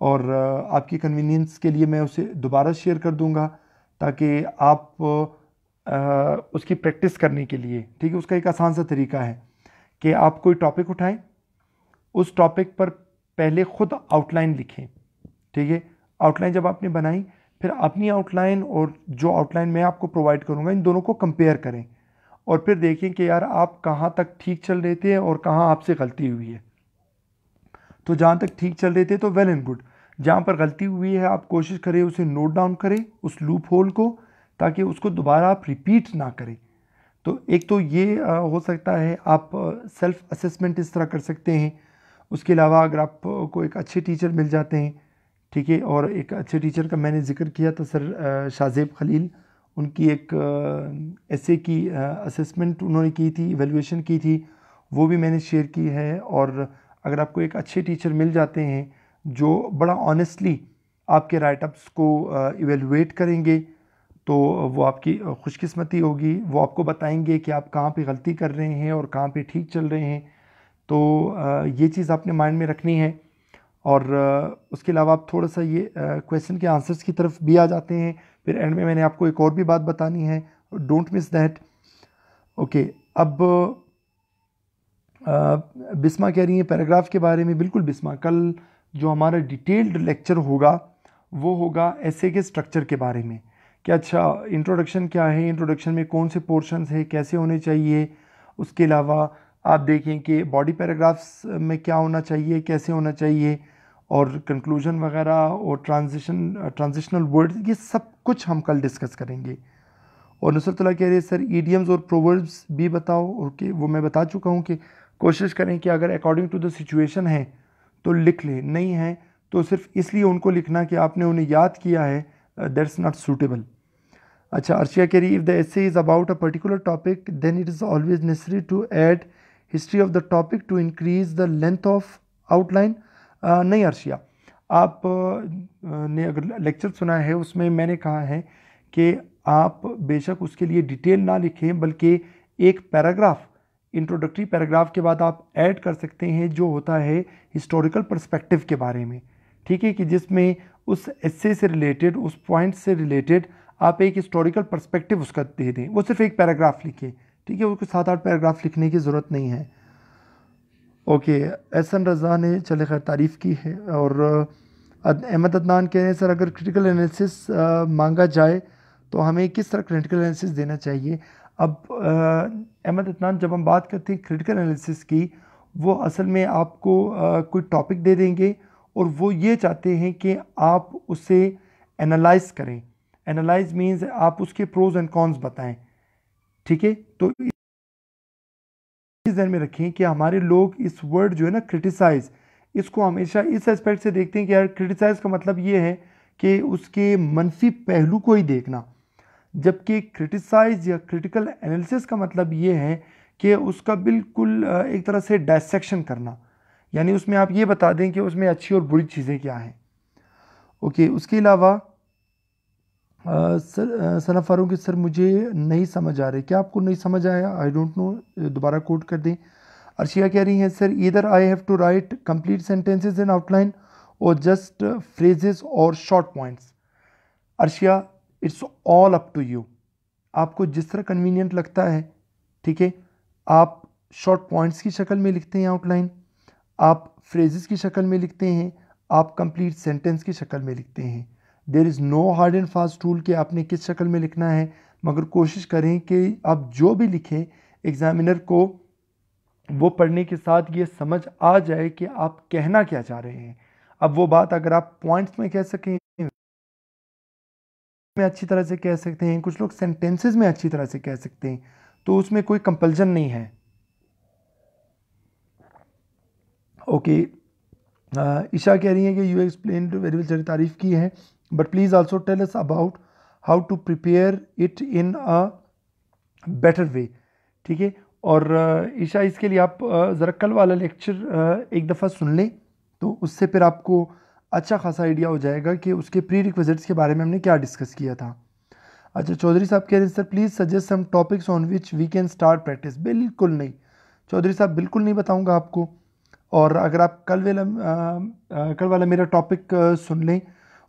और आपकी कन्वीनियंस के लिए मैं उसे दोबारा शेयर कर दूंगा ताकि आप उसकी प्रैक्टिस करने के लिए। ठीक है, उसका एक आसान सा तरीका है कि आप कोई टॉपिक उठाएं, उस टॉपिक पर पहले खुद आउटलाइन लिखें। ठीक है, आउटलाइन जब आपने बनाई, फिर अपनी आउटलाइन और जो आउटलाइन मैं आपको प्रोवाइड करूंगा, इन दोनों को कंपेयर करें और फिर देखें कि यार आप कहाँ तक ठीक चल रहे थे और कहाँ आपसे गलती हुई है। तो जहाँ तक ठीक चल रहे थे तो वेल एंड गुड, जहाँ पर गलती हुई है आप कोशिश करें उसे नोट डाउन करें, उस लूप होल को, ताकि उसको दोबारा आप रिपीट ना करें। तो एक तो ये हो सकता है आप सेल्फ असेसमेंट इस तरह कर सकते हैं। उसके अलावा अगर आपको एक अच्छे टीचर मिल जाते हैं, ठीक है, और एक अच्छे टीचर का मैंने जिक्र किया था सर शाहजेब खलील, उनकी एक एसे की असेसमेंट उन्होंने की थी, इवैल्यूएशन की थी, वो भी मैंने शेयर की है। और अगर आपको एक अच्छे टीचर मिल जाते हैं जो बड़ा ऑनेस्टली आपके राइटअप्स को इवैल्यूएट करेंगे, तो वो आपकी खुशकिस्मती होगी। वो आपको बताएंगे कि आप कहाँ पे गलती कर रहे हैं और कहाँ पे ठीक चल रहे हैं। तो ये चीज़ आपने माइंड में रखनी है। और उसके अलावा आप थोड़ा सा ये क्वेश्चन के आंसर्स की तरफ भी आ जाते हैं। फिर एंड में मैंने आपको एक और भी बात बतानी है, डोंट मिस दैट। ओके, अब बिस्मा कह रही है पैराग्राफ के बारे में। बिल्कुल बिस्मा, कल जो हमारा डिटेल्ड लेक्चर होगा वो होगा ऐसे के स्ट्रक्चर के बारे में कि अच्छा इंट्रोडक्शन क्या है, इंट्रोडक्शन में कौन से पोर्शंस है, कैसे होने चाहिए। उसके अलावा आप देखें कि बॉडी पैराग्राफ्स में क्या होना चाहिए, कैसे होना चाहिए, और कंक्लूजन वगैरह और ट्रांजिशनल वर्ड्स, ये सब कुछ हम कल डिस्कस करेंगे। और नुसरतुल्लाह कह रही है सर ईडियम्स और प्रोवर्ब्स भी बताओ। ओके, वो मैं बता चुका हूँ कि कोशिश करें कि अगर अकॉर्डिंग टू द सिचुएशन है तो लिख लें, नहीं है तो सिर्फ इसलिए उनको लिखना कि आपने उन्हें याद किया है, दैट्स नॉट सूटेबल। अच्छा, अर्शिया कह रही if the essay is about a particular topic then it is always necessary to add history of the topic to increase the length of outline. नहीं अर्शिया, आप ने अगर लेक्चर सुना है उसमें मैंने कहा है कि आप बेशक उसके लिए डिटेल ना लिखें, बल्कि एक पैराग्राफ, इंट्रोडक्टरी पैराग्राफ के बाद आप ऐड कर सकते हैं जो होता है हिस्टोरिकल पर्सपेक्टिव के बारे में, ठीक है, कि जिसमें उस एस्से से रिलेटेड, उस पॉइंट से रिलेटेड आप एक हिस्टोरिकल पर्सपेक्टिव उसका दे दें। वो सिर्फ एक पैराग्राफ लिखें, ठीक है, उसको 7-8 पैराग्राफ लिखने की ज़रूरत नहीं है। ओके, एहसन रज़ा ने चले खैर तारीफ़ की है। और अहमद अदनान कह रहे हैं सर अगर क्रिटिकल एनालिसिस मांगा जाए तो हमें किस तरह क्रिटिकल एनालिसिस देना चाहिए। अब अहमद अदनान, जब हम बात करते हैं क्रिटिकल एनालिसिस की, वो असल में आपको कोई टॉपिक दे देंगे और वो ये चाहते हैं कि आप उसे एनालाइज करें। एनालाइज मीन्स आप उसके प्रोज एंड कॉन्स बताएं, ठीक है। तो इस ध्यान में रखें कि हमारे लोग इस वर्ड जो है ना क्रिटिसाइज, इसको हमेशा इस एस्पेक्ट से देखते हैं कि यार क्रिटिसाइज का मतलब ये है कि उसके मनफी पहलू को ही देखना, जबकि क्रिटिसाइज या क्रिटिकल एनालिसिस का मतलब ये है कि उसका बिल्कुल एक तरह से डायसेक्शन करना, यानी उसमें आप ये बता दें कि उसमें अच्छी और बुरी चीज़ें क्या हैं। ओके, उसके अलावा सर सना फारूकी सर मुझे नहीं समझ आ रहे, क्या आपको नहीं समझ आया? आई डोंट नो, दोबारा कोट कर दें। अर्शिया कह रही हैं sir either I have to write complete sentences in outline और जस्ट फ्रेजेस और short points. Arshia, it's all up to you, आपको जिस तरह कन्वीनियंट लगता है, ठीक है। आप शॉर्ट पॉइंट्स की शक्ल में लिखते हैं आउटलाइन, आप फ्रेजेस की शक्ल में लिखते हैं, आप कंप्लीट सेंटेंस की शक्ल में लिखते हैं। There is no hard and fast tool कि आपने किस शक्ल में लिखना है, मगर कोशिश करें कि आप जो भी लिखें एग्जामिनर को वो पढ़ने के साथ ये समझ आ जाए कि आप कहना क्या चाह रहे हैं। अब वो बात अगर आप पॉइंट्स में कह सकें, में अच्छी तरह से कह सकते हैं, कुछ लोग सेंटेंसेस में अच्छी तरह से कह सकते हैं, तो उसमें कोई कंपल्जन नहीं है। ओके, ईशा कह रही है कि यू एक्सप्लेन वेरी वेल, तारीफ़ की है, but please also tell us about how to prepare it in a better way, ठीक है। और ईशा, इसके लिए आप ज़रा कल वाला लेक्चर एक दफ़ा सुन लें, तो उससे फिर आपको अच्छा खासा आइडिया हो जाएगा कि उसके प्री रिक्विजिट्स के बारे में हमने क्या डिस्कस किया था। अच्छा, चौधरी साहब कह रहे हैं sir please suggest some topics on which we can start practice. बिल्कुल नहीं चौधरी साहब, बिल्कुल नहीं बताऊंगा आपको। और अगर आप कल वाला मेरा टॉपिक सुन लें,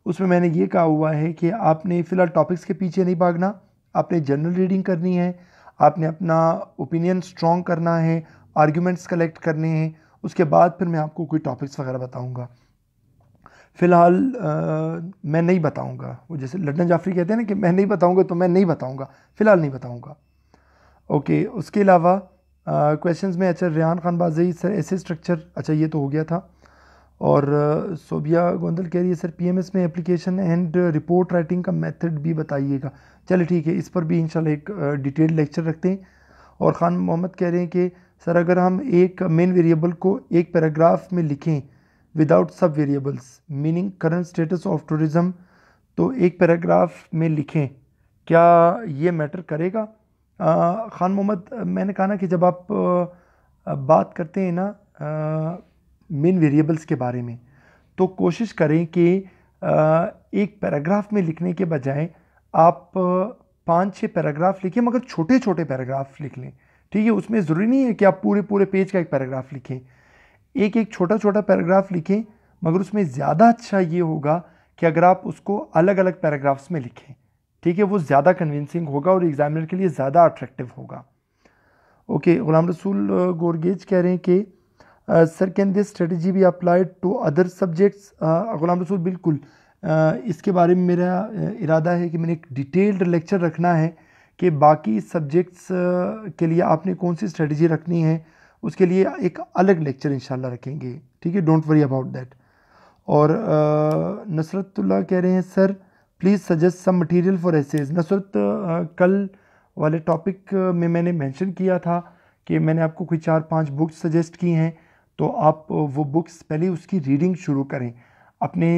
उसमें मैंने ये कहा हुआ है कि आपने फ़िलहाल टॉपिक्स के पीछे नहीं भागना, आपने जनरल रीडिंग करनी है, आपने अपना ओपिनियन स्ट्रॉन्ग करना है, आर्ग्यूमेंट्स कलेक्ट करने हैं, उसके बाद फिर मैं आपको कोई टॉपिक्स वगैरह बताऊंगा। फ़िलहाल मैं नहीं बताऊंगा, वो जैसे लड्डन जाफरी कहते हैं ना कि मैं नहीं बताऊंगा, तो मैं नहीं बताऊंगा, फ़िलहाल नहीं बताऊंगा। ओके, उसके अलावा क्वेश्चंस में, अच्छा रेहान खान बाज़ई सर ऐसे स्ट्रक्चर, अच्छा ये तो हो गया था। और सोबिया गोंदल कह रही है सर पीएमएस में एप्लीकेशन एंड रिपोर्ट राइटिंग का मेथड भी बताइएगा। चलिए ठीक है, इस पर भी इंशाल्लाह एक डिटेल लेक्चर रखते हैं। और ख़ान मोहम्मद कह रहे हैं कि सर अगर हम एक मेन वेरिएबल को एक पैराग्राफ में लिखें विदाउट सब variables, meaning current status of tourism, तो एक पैराग्राफ में लिखें, क्या ये मैटर करेगा? ख़ान मोहम्मद, मैंने कहा ना कि जब आप बात करते हैं ना मेन वेरिएबल्स के बारे में, तो कोशिश करें कि एक पैराग्राफ में लिखने के बजाय आप 5-6 पैराग्राफ लिखें, मगर छोटे छोटे पैराग्राफ लिख लें, ठीक है। उसमें ज़रूरी नहीं है कि आप पूरे पूरे पेज का एक पैराग्राफ लिखें, एक एक छोटा छोटा पैराग्राफ लिखें, मगर उसमें ज़्यादा अच्छा ये होगा कि अगर आप उसको अलग अलग पैराग्राफ्स में लिखें, ठीक है, वो ज़्यादा कन्विंसिंग होगा और एग्जामिनर के लिए ज़्यादा अट्रैक्टिव होगा। ओके, गुलाम रसूल गोरगेज कह रहे हैं कि sir can this strategy be applied to other subjects? Ghulam Rasool, बिल्कुल। इसके बारे में मेरा इरादा है कि मैंने एक डिटेल्ड लेक्चर रखना है कि बाकी सब्जेक्ट्स के लिए आपने कौन सी स्ट्रेटजी रखनी है, उसके लिए एक अलग लेक्चर इंशाल्लाह रखेंगे, ठीक है, डोंट वरी अबाउट दैट। और नसरतुल्लाह कह रहे हैं sir please suggest some material for essays. Nasrat, कल वाले टॉपिक में मैंने मेंशन किया था कि मैंने आपको कोई 4-5 बुक्स सजेस्ट की हैं, तो आप वो बुक्स पहले उसकी रीडिंग शुरू करें, अपने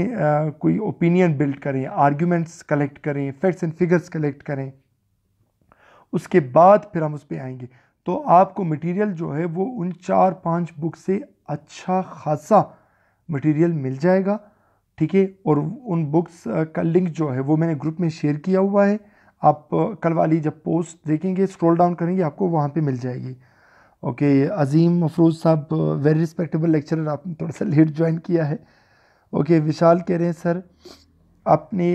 कोई ओपिनियन बिल्ड करें, आर्ग्यूमेंट्स कलेक्ट करें, फैक्ट्स एंड फिगर्स कलेक्ट करें, उसके बाद फिर हम उस पर आएंगे। तो आपको मटेरियल जो है वो उन 4-5 बुक से अच्छा खासा मटेरियल मिल जाएगा, ठीक है। और उन बुक्स का लिंक जो है वो मैंने ग्रुप में शेयर किया हुआ है, आप कल वाली जब पोस्ट देखेंगे स्क्रॉल डाउन करेंगे आपको वहाँ पे मिल जाएगी। ओके, अजीम अफरोज़ साहब, वेरी रिस्पेक्टेबल लेक्चरर, आपने थोड़ा सा लेट ज्वाइन किया है। ओके, विशाल कह रहे हैं सर आपने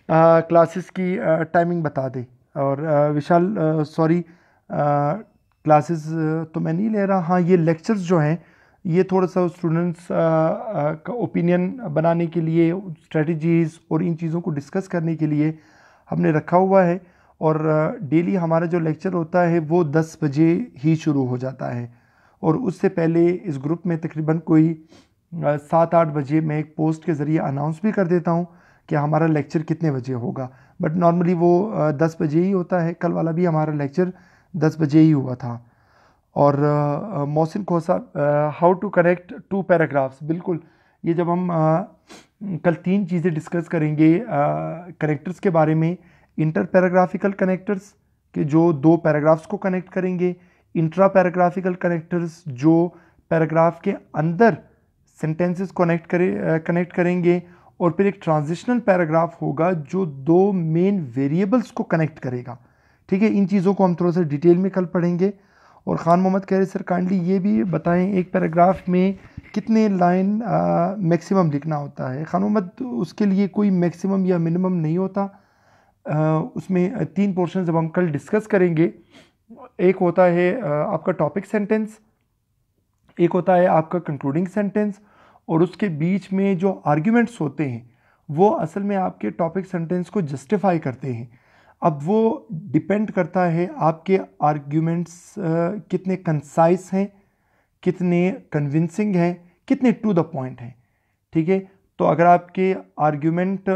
क्लासेस की टाइमिंग बता दें। और विशाल सॉरी, क्लासेस तो मैं नहीं ले रहा, हाँ ये लेक्चर्स जो हैं ये थोड़ा सा स्टूडेंट्स का ओपिनियन बनाने के लिए, स्ट्रेटजीज़ और इन चीज़ों को डिस्कस करने के लिए हमने रखा हुआ है। और डेली हमारा जो लेक्चर होता है वो 10 बजे ही शुरू हो जाता है, और उससे पहले इस ग्रुप में तकरीबन कोई 7-8 बजे मैं एक पोस्ट के ज़रिए अनाउंस भी कर देता हूँ कि हमारा लेक्चर कितने बजे होगा, बट नॉर्मली वो 10 बजे ही होता है। कल वाला भी हमारा लेक्चर 10 बजे ही हुआ था। और मोहसिन खोसा, हाउ टू कनेक्ट 2 पैराग्राफ्स, बिल्कुल। ये जब हम कल 3 चीज़ें डिस्कस करेंगे कनेक्टर्स के बारे में, इंटर पैराग्राफिकल कनेक्टर्स के जो 2 पैराग्राफ्स को कनेक्ट करेंगे, इंट्रा पैराग्राफिकल कनेक्टर्स जो पैराग्राफ के अंदर सेंटेंसेस कनेक्ट करेंगे, और फिर एक ट्रांजिशनल पैराग्राफ होगा जो 2 मेन वेरिएबल्स को कनेक्ट करेगा, ठीक है। इन चीज़ों को हम थोड़ा सा डिटेल में कल पढ़ेंगे। और ख़ान मोहम्मद कह रहे सर काइंडली ये भी बताएं एक पैराग्राफ में कितने लाइन मैक्सिमम लिखना होता है। ख़ान मोहम्मद, उसके लिए कोई मैक्सिमम या मिनिमम नहीं होता, उसमें 3 पोर्शन जब हम कल डिस्कस करेंगे, एक होता है आपका टॉपिक सेंटेंस, एक होता है आपका कंक्लूडिंग सेंटेंस, और उसके बीच में जो आर्ग्यूमेंट्स होते हैं वो असल में आपके टॉपिक सेंटेंस को जस्टिफाई करते हैं। अब वो डिपेंड करता है आपके आर्ग्यूमेंट्स कितने कंसाइज हैं, कितने कन्विंसिंग हैं, कितने टू द पॉइंट हैं, ठीक है। तो अगर आपके आर्ग्यूमेंट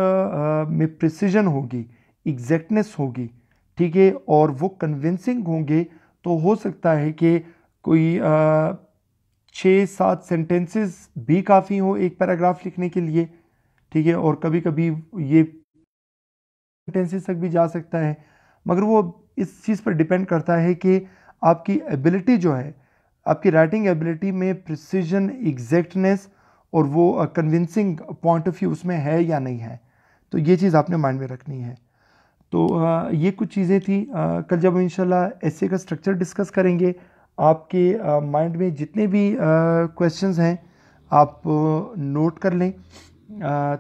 में प्रिसीजन होगी, एग्जैक्टनेस होगी, ठीक है, और वो कन्विंसिंग होंगे, तो हो सकता है कि कोई 6-7 सेंटेंसेस भी काफ़ी हो एक पैराग्राफ लिखने के लिए, ठीक है। और कभी कभी ये सेंटेंसेस तक भी जा सकता है, मगर वो इस चीज़ पर डिपेंड करता है कि आपकी एबिलिटी जो है, आपकी राइटिंग एबिलिटी में प्रिसीजन, एग्जैक्टनेस और वो कन्विंसिंग पॉइंट ऑफ व्यू उसमें है या नहीं है। तो ये चीज़ आपने माइंड में रखनी है। तो ये कुछ चीज़ें थी। कल जब इंशाल्लाह एसे का स्ट्रक्चर डिस्कस करेंगे, आपके माइंड में जितने भी क्वेश्चंस हैं आप नोट कर लें,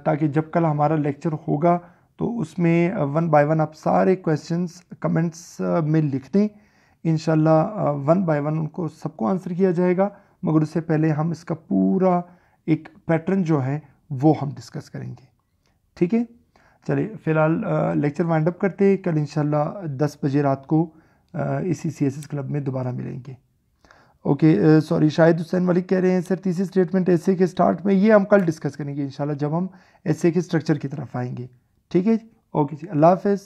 ताकि जब कल हमारा लेक्चर होगा तो उसमें 1 बाय 1 आप सारे क्वेश्चंस कमेंट्स में लिख दें। इंशाल्लाह 1 बाय 1 उनको सबको आंसर किया जाएगा, मगर उससे पहले हम इसका पूरा एक पैटर्न जो है वो हम डिस्कस करेंगे, ठीक है। चलिए फ़िलहाल लेक्चर वाइंड अप करते हैं। कल इंशाल्लाह 10 बजे रात को इसी CSS क्लब में दोबारा मिलेंगे। ओके, सॉरी, शाहिद हुसैन मलिक कह रहे हैं सर तीसरी स्टेटमेंट ऐसे के स्टार्ट में, ये हम कल डिस्कस करेंगे इंशाल्लाह जब हम ऐसे के स्ट्रक्चर की तरफ आएंगे, ठीक है। ओके जी, अल्लाह हाफ़िज़।